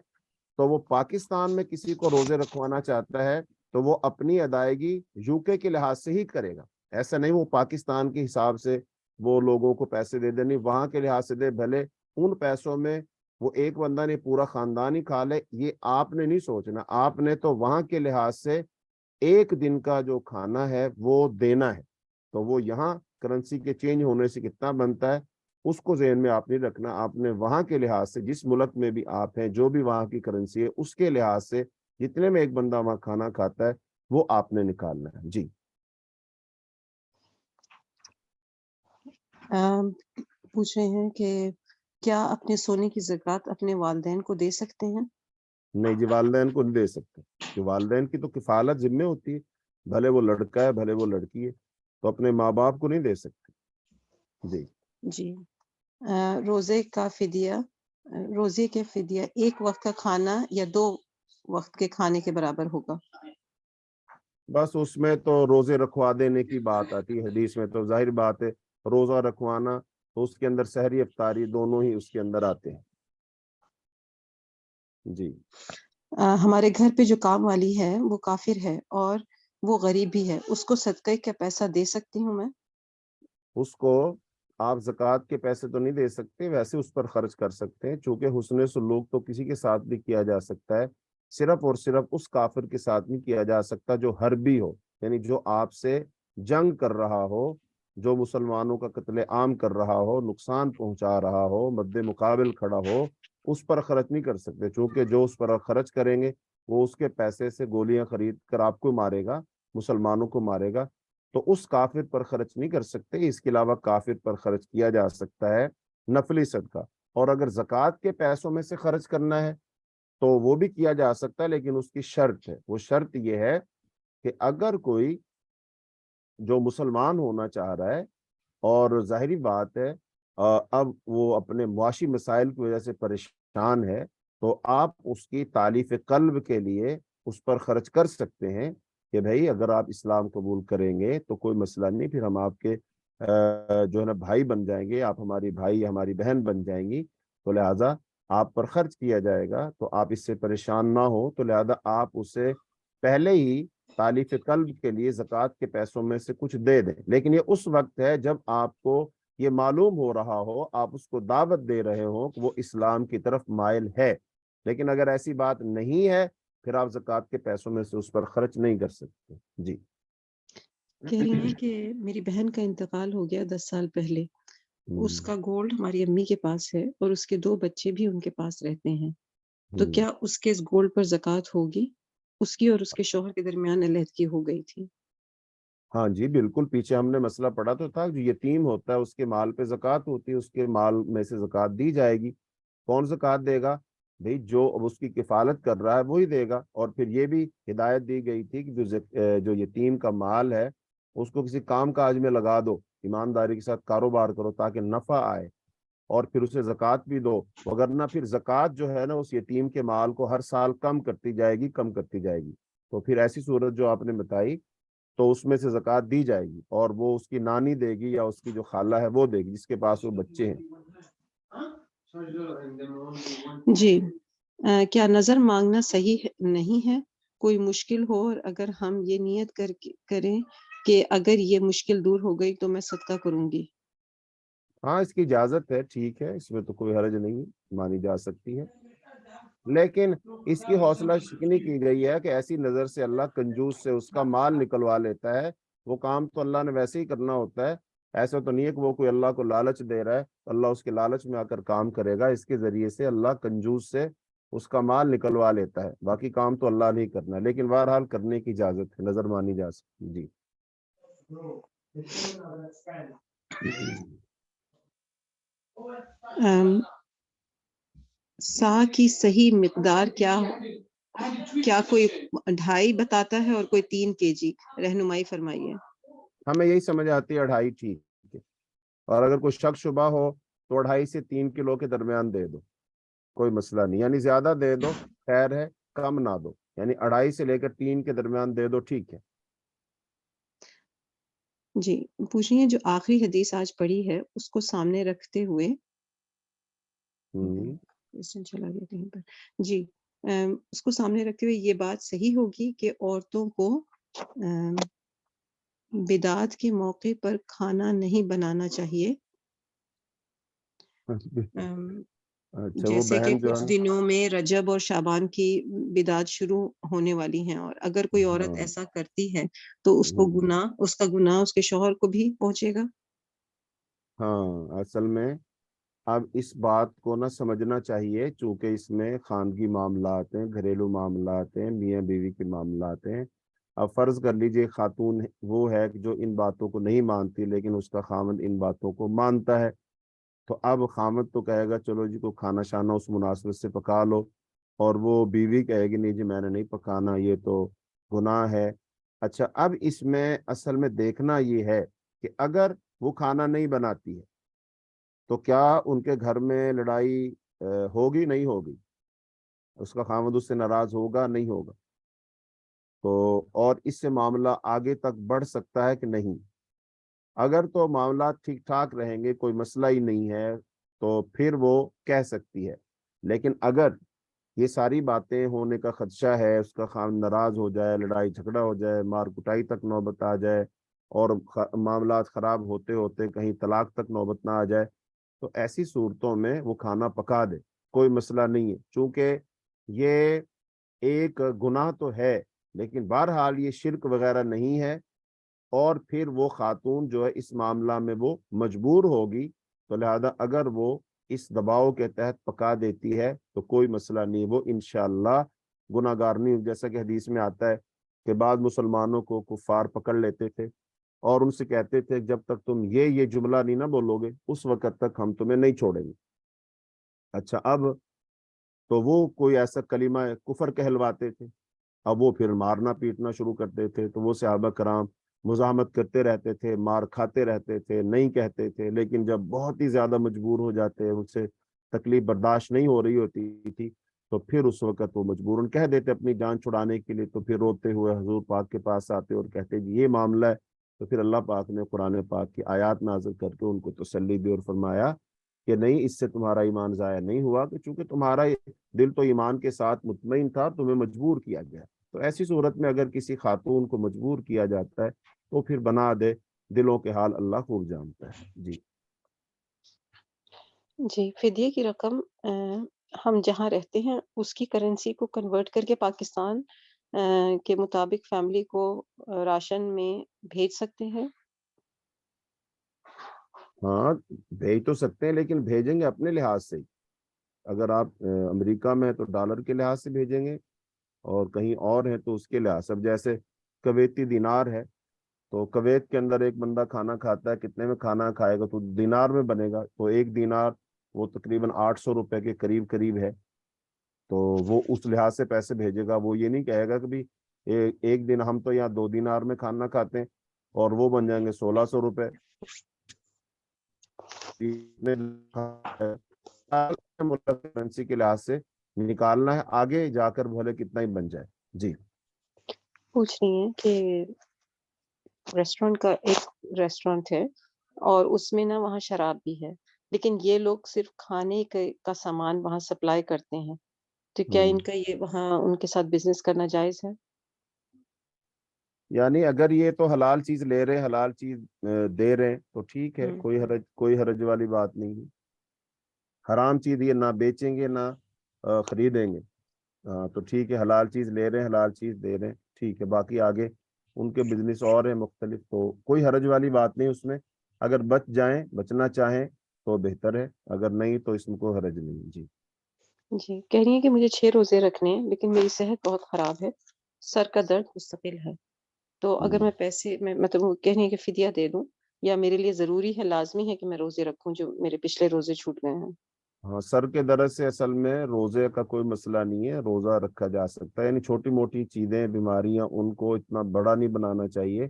تو وہ پاکستان میں کسی کو روزے رکھوانا چاہتا ہے تو وہ اپنی ادائیگی UK کے لحاظ سے ہی کرے گا. ایسا نہیں وہ پاکستان کے حساب سے وہ لوگوں کو پیسے دے دے, نہیں, وہاں کے لحاظ سے دے. بھلے ان پیسوں میں وہ ایک بندہ نے پورا خاندان ہی کھا لے, یہ آپ نے نہیں سوچنا. آپ نے تو وہاں کے لحاظ سے ایک دن کا جو کھانا ہے وہ دینا ہے. تو وہ یہاں کرنسی کے چینج ہونے سے کتنا بنتا ہے اس کو ذہن میں آپ نہیں رکھنا. آپ نے وہاں کے لحاظ سے, جس ملک میں بھی آپ ہیں, جو بھی وہاں کی کرنسی ہے اس کے لحاظ سے جتنے میں ایک بندہ وہاں کھانا کھاتا ہے وہ آپ نے نکالنا ہے. جی. پوچھ رہے ہیں کہ کیا اپنے سونے کی زکوٰۃ اپنے والدین کو دے سکتے ہیں؟ نہیں جی, والدین کو نہیں دے سکتے, کہ والدین کی تو کفالت ذمہ ہوتی ہے, بھلے وہ لڑکا ہے بھلے وہ لڑکی ہے, تو اپنے ماں باپ کو نہیں دے سکتے. جی. جی. روزے کے فدیہ ایک وقت کا کھانا یا 2 وقت کے کھانے کے برابر ہوگا؟ بس اس میں تو روزے رکھوا دینے کی بات آتی ہے حدیث میں, تو ظاہر بات ہے روزہ رکھوانا تو اس کے اندر سحری افطاری دونوں ہی اس کے اندر آتے ہیں. جی. ہمارے گھر پہ جو کام والی ہے وہ کافر ہے اور وہ غریب بھی ہے, اس کو صدقے کا پیسہ دے سکتی ہوں میں؟ اس کو آپ زکوٰۃ کے پیسے تو نہیں دے سکتے, ویسے اس پر خرچ کر سکتے ہیں, چونکہ حسن سلوک تو کسی کے ساتھ بھی کیا جا سکتا ہے, صرف اور صرف اس کافر کے ساتھ نہیں کیا جا سکتا جو حربی ہو, یعنی جو آپ سے جنگ کر رہا ہو, جو مسلمانوں کا قتل عام کر رہا ہو, نقصان پہنچا رہا ہو, مد مقابل کھڑا ہو, اس پر خرچ نہیں کر سکتے, چونکہ جو اس پر خرچ کریں گے وہ اس کے پیسے سے گولیاں خرید کر آپ کو مارے گا, مسلمانوں کو مارے گا, تو اس کافر پر خرچ نہیں کر سکتے. اس کے علاوہ کافر پر خرچ کیا جا سکتا ہے نفلی صدقہ. اور اگر زکوٰۃ کے پیسوں میں سے خرچ کرنا ہے تو وہ بھی کیا جا سکتا ہے, لیکن اس کی شرط ہے. وہ شرط یہ ہے کہ اگر کوئی جو مسلمان ہونا چاہ رہا ہے اور ظاہری بات ہے اب وہ اپنے معاشی مسائل کی وجہ سے پریشان ہے, تو آپ اس کی تالیف قلب کے لیے اس پر خرچ کر سکتے ہیں کہ بھائی اگر آپ اسلام قبول کریں گے تو کوئی مسئلہ نہیں, پھر ہم آپ کے جو ہے نا بھائی بن جائیں گے, آپ ہماری بھائی ہماری بہن بن جائیں گی, تو لہٰذا آپ پر خرچ کیا جائے گا, تو آپ اس سے پریشان نہ ہو, تو لہٰذا آپ اسے پہلے ہی تالیف قلب کے لیے زکوٰۃ کے پیسوں میں سے کچھ دے دیں. لیکن یہ اس وقت ہے جب آپ کو یہ معلوم ہو رہا ہو, آپ اس کو دعوت دے رہے ہو کہ وہ اسلام کی طرف مائل ہے. لیکن اگر ایسی بات نہیں ہے پھر آپ زکوٰۃ کے پیسوں میں سے اس پر خرچ نہیں کر سکتے. جی. کہہ رہی ہیں کہ میری بہن کا انتقال ہو گیا 10 سال پہلے, اس کا گولڈ ہماری امی کے پاس ہے اور اس کے 2 بچے بھی ان کے پاس رہتے ہیں, تو کیا اس کے گولڈ پر زکوٰۃ ہوگی؟ اس کی اور اس کے شوہر کے درمیان علیحدگی ہو گئی تھی. ہاں جی بالکل, پیچھے ہم نے مسئلہ پڑھا تو تھا, جو یتیم ہوتا ہے اس کے مال پہ زکوٰۃ ہوتی ہے, اس کے مال میں سے زکوٰۃ دی جائے گی. کون زکوٰۃ دے گا؟ بھائی جو اس کی کفالت کر رہا ہے وہی دے گا. اور پھر یہ بھی ہدایت دی گئی تھی کہ جو یتیم کا مال ہے اس کو کسی کام کاج میں لگا دو, ایمانداری کے ساتھ کاروبار کرو تاکہ نفع آئے, اور پھر اسے زکوٰۃ بھی دو, وگرنہ پھر زکوٰۃ جو ہے نا اس یتیم کے مال کو ہر سال کم کرتی جائے گی, کم کرتی جائے گی. تو پھر ایسی صورت جو آپ نے بتائی تو اس میں سے زکوٰۃ دی جائے گی, اور وہ اس کی نانی دے گی یا اس کی جو خالہ ہے وہ دے گی جس کے پاس وہ بچے ہیں. جی. کیا نظر مانگنا صحیح نہیں ہے؟ کوئی مشکل ہو اور اگر ہم یہ نیت کریں کہ اگر یہ مشکل دور ہو گئی تو میں صدقہ کروں گی. ہاں اس کی اجازت ہے, ٹھیک ہے, اس میں تو کوئی حرج نہیں, مانی جا سکتی ہے. لیکن اس کی حوصلہ شکنی کی گئی ہے کہ ایسی نظر سے اللہ کنجوس سے اس کا مال نکلوا لیتا ہے. وہ کام تو اللہ نے ویسے ہی کرنا ہوتا ہے, ایسا تو نہیں ہے کہ وہ کوئی اللہ کو لالچ دے رہا ہے, اللہ اس کے لالچ میں آ کر کام کرے گا. اس کے ذریعے سے اللہ کنجوس سے اس کا مال نکلوا لیتا ہے, باقی کام تو اللہ نہیں کرنا, لیکن بہرحال کرنے کی اجازت ہے, نظر مانی جا سکتی. جی. سا کی صحیح مقدار کیا کوئی 2.5 بتاتا ہے اور کوئی 3 kg؟ رہنمائی فرمائیے. ہمیں یہی سمجھ آتی ہے 2.5 ٹھیک ہے, اور اگر کوئی شک شبہ ہو تو 2.5 سے 3 کلو کے درمیان دے دو, کوئی مسئلہ نہیں. یعنی زیادہ دے دو خیر ہے, کم نہ دو, یعنی 2.5 سے لے کر 3 کے درمیان دے دو, ٹھیک ہے. جی. پوچھیے جو آخری حدیث آج پڑھی ہے اس کو سامنے رکھتے ہوئے چلا گیا کہیں پر. جی. اس کو سامنے رکھتے ہوئے یہ بات صحیح ہوگی کہ عورتوں کو بدعت کے موقع پر کھانا نہیں بنانا چاہیے، اچھا، وہ جیسے کہ بہن جو کچھ ہے نا، دنوں میں رجب اور شعبان کی بدعت شروع ہونے والی ہیں، اور اگر کوئی عورت ہاں ایسا کرتی ہے تو اس کو گناہ، اس کا گناہ اس کے شوہر کو بھی پہنچے گا۔ ہاں، اصل میں اب اس بات کو نہ سمجھنا چاہیے، چونکہ اس میں خاندگی معاملات ہیں، گھریلو معاملات ہیں، میاں بیوی کے معاملات ہیں۔ اب فرض کر لیجئے خاتون وہ ہے کہ جو ان باتوں کو نہیں مانتی، لیکن اس کا خامد ان باتوں کو مانتا ہے، تو اب خامد تو کہے گا چلو جی کو کھانا شانا اس مناسبت سے پکا لو، اور وہ بیوی کہے گی نہیں جی میں نے نہیں پکانا، یہ تو گناہ ہے۔ اچھا، اب اس میں اصل میں دیکھنا یہ ہے کہ اگر وہ کھانا نہیں بناتی ہے تو کیا ان کے گھر میں لڑائی ہوگی نہیں ہوگی؟ اس کا خاوند اس سے ناراض ہوگا نہیں ہوگا؟ تو اور اس سے معاملہ آگے تک بڑھ سکتا ہے کہ نہیں؟ اگر تو معاملات ٹھیک ٹھاک رہیں گے، کوئی مسئلہ ہی نہیں ہے، تو پھر وہ کہہ سکتی ہے۔ لیکن اگر یہ ساری باتیں ہونے کا خدشہ ہے، اس کا خاوند ناراض ہو جائے، لڑائی جھگڑا ہو جائے، مار کٹائی تک نوبت آ جائے، اور معاملات خراب ہوتے ہوتے کہیں طلاق تک نوبت نہ آ جائے، تو ایسی صورتوں میں وہ کھانا پکا دے، کوئی مسئلہ نہیں ہے، چونکہ یہ ایک گناہ تو ہے لیکن بہرحال یہ شرک وغیرہ نہیں ہے، اور پھر وہ خاتون جو ہے اس معاملہ میں وہ مجبور ہوگی، تو لہذا اگر وہ اس دباؤ کے تحت پکا دیتی ہے تو کوئی مسئلہ نہیں، وہ انشاءاللہ گناہ گار نہیں، جیسا کہ حدیث میں آتا ہے کہ بعض مسلمانوں کو کفار پکڑ لیتے تھے اور ان سے کہتے تھے جب تک تم یہ جملہ نہیں نہ بولو گے اس وقت تک ہم تمہیں نہیں چھوڑیں گے۔ اچھا، اب تو وہ کوئی ایسا کلمہ کفر کہلواتے تھے، اب وہ پھر مارنا پیٹنا شروع کرتے تھے، تو وہ صحابہ کرام مزاحمت کرتے رہتے تھے، مار کھاتے رہتے تھے، نہیں کہتے تھے، لیکن جب بہت ہی زیادہ مجبور ہو جاتے، ان سے تکلیف برداشت نہیں ہو رہی ہوتی تھی، تو پھر اس وقت وہ مجبوراً کہہ دیتے اپنی جان چھڑانے کے لیے، تو پھر روتے ہوئے حضور پاک کے پاس آتے اور کہتے جی یہ معاملہ ہے، تو پھر اللہ پاک نے قرآن پاک کی آیات نازل کر کے ان کو تسلی دی اور فرمایا کہ نہیں، اس سے تمہارا ایمان ضائع نہیں ہوا، کہ چونکہ تمہارا دل تو ایمان کے ساتھ مطمئن تھا، تمہیں مجبور کیا گیا۔ تو ایسی صورت میں اگر کسی خاتون کو مجبور کیا جاتا ہے تو پھر بنا دے، دلوں کے حال اللہ خوب جانتا ہے۔ جی جی، فدیے کی رقم ہم جہاں رہتے ہیں اس کی کرنسی کو کنورٹ کر کے پاکستان کے مطابق فیملی کو راشن میں بھیج سکتے ہیں۔ ہاں، بھیج تو سکتے ہیں لیکن بھیجیں گے اپنے لحاظ سے ہی۔ اگر آپ امریکہ میں تو ڈالر کے لحاظ سے بھیجیں گے، اور کہیں اور ہیں تو اس کے لحاظ سے، اب جیسے کویتی دینار ہے تو کویت کے اندر ایک بندہ کھانا کھاتا ہے، کتنے میں کھانا کھائے گا؟ تو دینار میں بنے گا، تو ایک دینار وہ تقریباً 800 روپے کے قریب قریب ہے، تو وہ اس لحاظ سے پیسے بھیجے گا۔ وہ یہ نہیں کہے گا کہ بھی ایک دن ہم تو یہاں 2 دینار میں کھانا کھاتے ہیں اور وہ بن جائیں گے 1600 روپے۔ کرنسی کے لحاظ سے نکالنا ہے، آگے جا کر بھلے کتنا ہی بن جائے۔ جی پوچھ رہی ہیں کہ ریسٹورینٹ کا ایک ریسٹورینٹ ہے اور اس میں نا وہاں شراب بھی ہے، لیکن یہ لوگ صرف کھانے کا سامان وہاں سپلائی کرتے ہیں، تو کیا ان کا یہ وہاں ان کے ساتھ بزنس کرنا جائز ہے؟ یعنی اگر یہ تو حلال چیز لے رہے، حلال چیز دے رہے تو ٹھیک ہے، کوئی حرج والی بات نہیں ہے۔ حرام چیز یہ نہ بیچیں گے نہ خریدیں گے، تو ٹھیک ہے، حلال چیز لے رہے ہیں، حلال چیز دے رہے ہیں، ٹھیک ہے۔ باقی آگے ان کے بزنس اور ہیں مختلف، تو کوئی حرج والی بات نہیں اس میں۔ اگر بچنا چاہیں تو بہتر ہے، اگر نہیں تو اس میں کوئی حرج نہیں۔ جی جی، کہہ رہی ہیں کہ مجھے 6 روزے رکھنے ہیں لیکن میری صحت بہت خراب ہے، سر کا درد مستقل ہے، تو اگر میں پیسے میں مطلب وہ کہہ رہی ہیں کہ فدیہ دے دوں، یا میرے لیے ضروری ہے، لازمی ہے کہ میں روزے رکھوں جو میرے پچھلے روزے چھوٹ گئے ہیں؟ ہاں، سر کے درد سے اصل میں روزے کا کوئی مسئلہ نہیں ہے، روزہ رکھا جا سکتا ہے، یعنی چھوٹی موٹی چیزیں بیماریاں ان کو اتنا بڑا نہیں بنانا چاہیے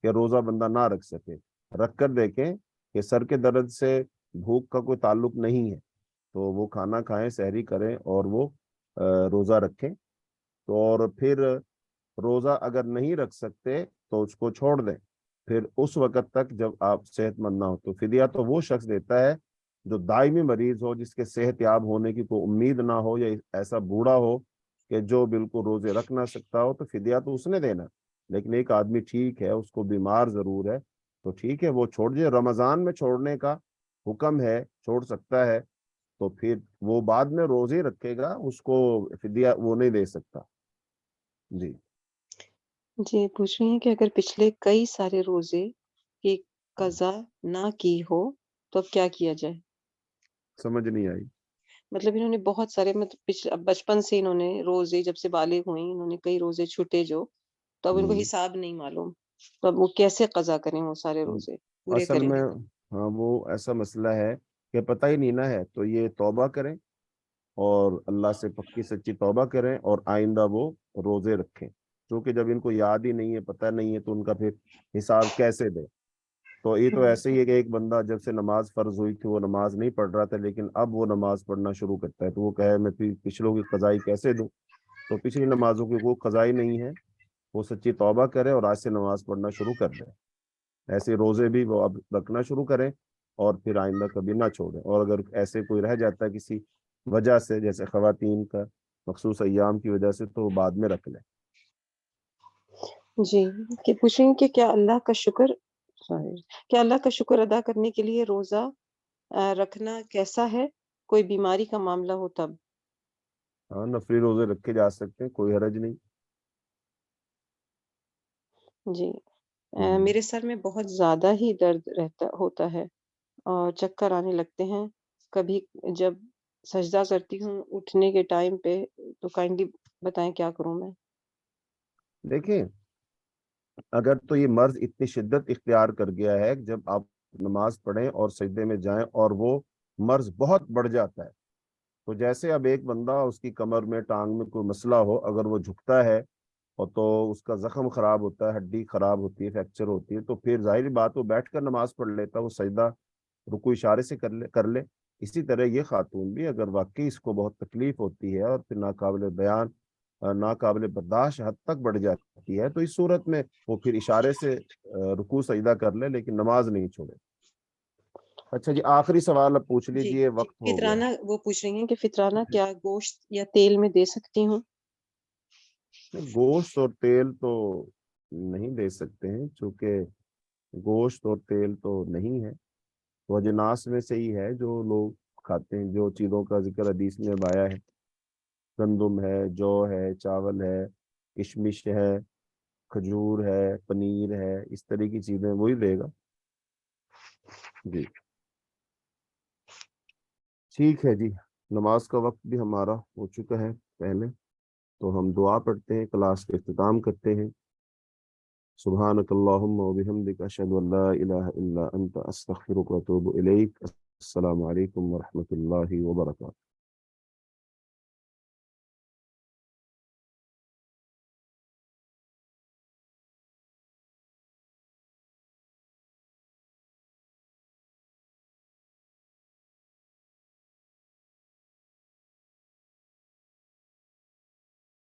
کہ روزہ بندہ نہ رکھ سکے۔ رکھ کر دیکھیں کہ سر کے درد سے بھوک کا کوئی تعلق نہیں ہے تو وہ کھانا کھائیں، سحری کریں اور وہ روزہ رکھیں، تو اور پھر روزہ اگر نہیں رکھ سکتے تو اس کو چھوڑ دیں، پھر اس وقت تک جب آپ صحت مند نہ ہو۔ تو فدیہ تو وہ شخص دیتا ہے جو دائمی مریض ہو، جس کے صحت یاب ہونے کی کوئی امید نہ ہو، یا ایسا بوڑھا ہو کہ جو بالکل روزے رکھ نہ سکتا ہو تو فدیہ تو اس نے دینا، لیکن ایک آدمی ٹھیک ہے، اس کو بیمار ضرور ہے، تو ٹھیک ہے وہ چھوڑ دے، رمضان میں چھوڑنے کا حکم ہے، چھوڑ سکتا ہے، تو پھر وہ بعد میں روزے رکھے گا، اس کو فدیہ وہ نہیں دے سکتا۔ جی جی پوچھ رہی ہیں کہ اگر پچھلے کئی سارے روزے کی قضا نہ کی ہو تو اب کیا کیا جائے؟ سمجھ نہیں آئی۔ مطلب انہوں نے بہت سارے اب بچپن سے انہوں نے روزے جب سے بالغ ہوئیں انہوں نے کئی روزے چھوٹے جو، تو اب ان کو حساب نہیں معلوم، تو اب وہ کیسے قضا کریں وہ سارے روزے پورے اصل کریں؟ میں ہاں وہ ایسا مسئلہ ہے کہ پتہ ہی نہیں نہ ہے، تو یہ توبہ کریں اور اللہ سے پکی سچی توبہ کریں اور آئندہ وہ روزے رکھیں، کیونکہ جب ان کو یاد ہی نہیں ہے، پتہ نہیں ہے، تو ان کا پھر حساب کیسے دیں؟ تو یہ تو ایسے ہی ہے کہ ایک بندہ جب سے نماز فرض ہوئی تھی وہ نماز نہیں پڑھ رہا تھا، لیکن اب وہ نماز پڑھنا شروع کرتا ہے، تو وہ کہے میں پچھلوں کی قضائی کیسے دوں؟ تو پچھلی نمازوں کی وہ قضائی نہیں ہے، وہ سچی توبہ کرے اور آج سے نماز پڑھنا شروع کر دے۔ ایسے روزے بھی وہ اب رکھنا شروع کریں اور پھر آئندہ کبھی نہ چھوڑیں، اور اگر ایسے کوئی رہ جاتا ہے کسی وجہ سے، جیسے خواتین کا مخصوص ایام کی وجہ سے، تو وہ بعد میں رکھ لیں۔ جی کہ پوچھ رہی ہیں کہ کیا اللہ کا شکر ادا کرنے کے لیے روزہ رکھنا کیسا ہے؟ کوئی بیماری کا معاملہ ہو تب؟ ہاں نفلی روزے رکھے جا سکتے ہیں، کوئی حرج نہیں۔ جی میرے سر میں بہت زیادہ ہی درد ہوتا ہے اور چکر آنے لگتے ہیں کبھی جب سجدہ کرتی ہوں اٹھنے کے ٹائم پہ، تو کائنڈلی بتائیں کیا کروں میں؟ دیکھیں اگر تو یہ مرض اتنی شدت اختیار کر گیا ہے کہ جب آپ نماز پڑھیں اور سجدے میں جائیں اور وہ مرض بہت بڑھ جاتا ہے، تو جیسے اب ایک بندہ اس کی کمر میں ٹانگ میں کوئی مسئلہ ہو، اگر وہ جھکتا ہے اور تو اس کا زخم خراب ہوتا ہے، ہڈی خراب ہوتی ہے، فریکچر ہوتی ہے، تو پھر ظاہری بات وہ بیٹھ کر نماز پڑھ لیتا، وہ سجدہ رکوع اشارے سے کر لے۔ اسی طرح یہ خاتون بھی اگر واقعی اس کو بہت تکلیف ہوتی ہے اور پھر ناقابل بیان ناقابل برداشت حد تک بڑھ جاتی ہے، تو اس صورت میں وہ پھر اشارے سے رکوع سجدہ کر لے، لیکن نماز نہیں چھوڑے۔ اچھا جی آخری سوال اب پوچھ جی لیجئے، جی وقت ہو گیا۔ فطرانہ وہ پوچھ رہی ہیں کہ فطرانہ کیا گوشت یا تیل میں دے سکتی ہوں؟ گوشت اور تیل تو نہیں دے سکتے ہیں، چونکہ گوشت اور تیل تو نہیں ہے، وہ اجناس میں سے ہی ہے جو لوگ کھاتے ہیں، جو چیزوں کا ذکر حدیث میں آیا ہے، گندم ہے، جو ہے، چاول ہے، کشمش ہے، کھجور ہے، پنیر ہے، اس طرح کی چیزیں وہی دے گا۔ جی ٹھیک ہے جی، نماز کا وقت بھی ہمارا ہو چکا ہے پہلے، تو ہم دعا پڑھتے ہیں، کلاس کا اختتام کرتے ہیں۔ سبحانک اللہم و بحمدک، اشہد ان لا الہ الا انت، استغفرک و اتوب الیک۔ السلام علیکم ورحمۃ اللہ وبرکاتہ۔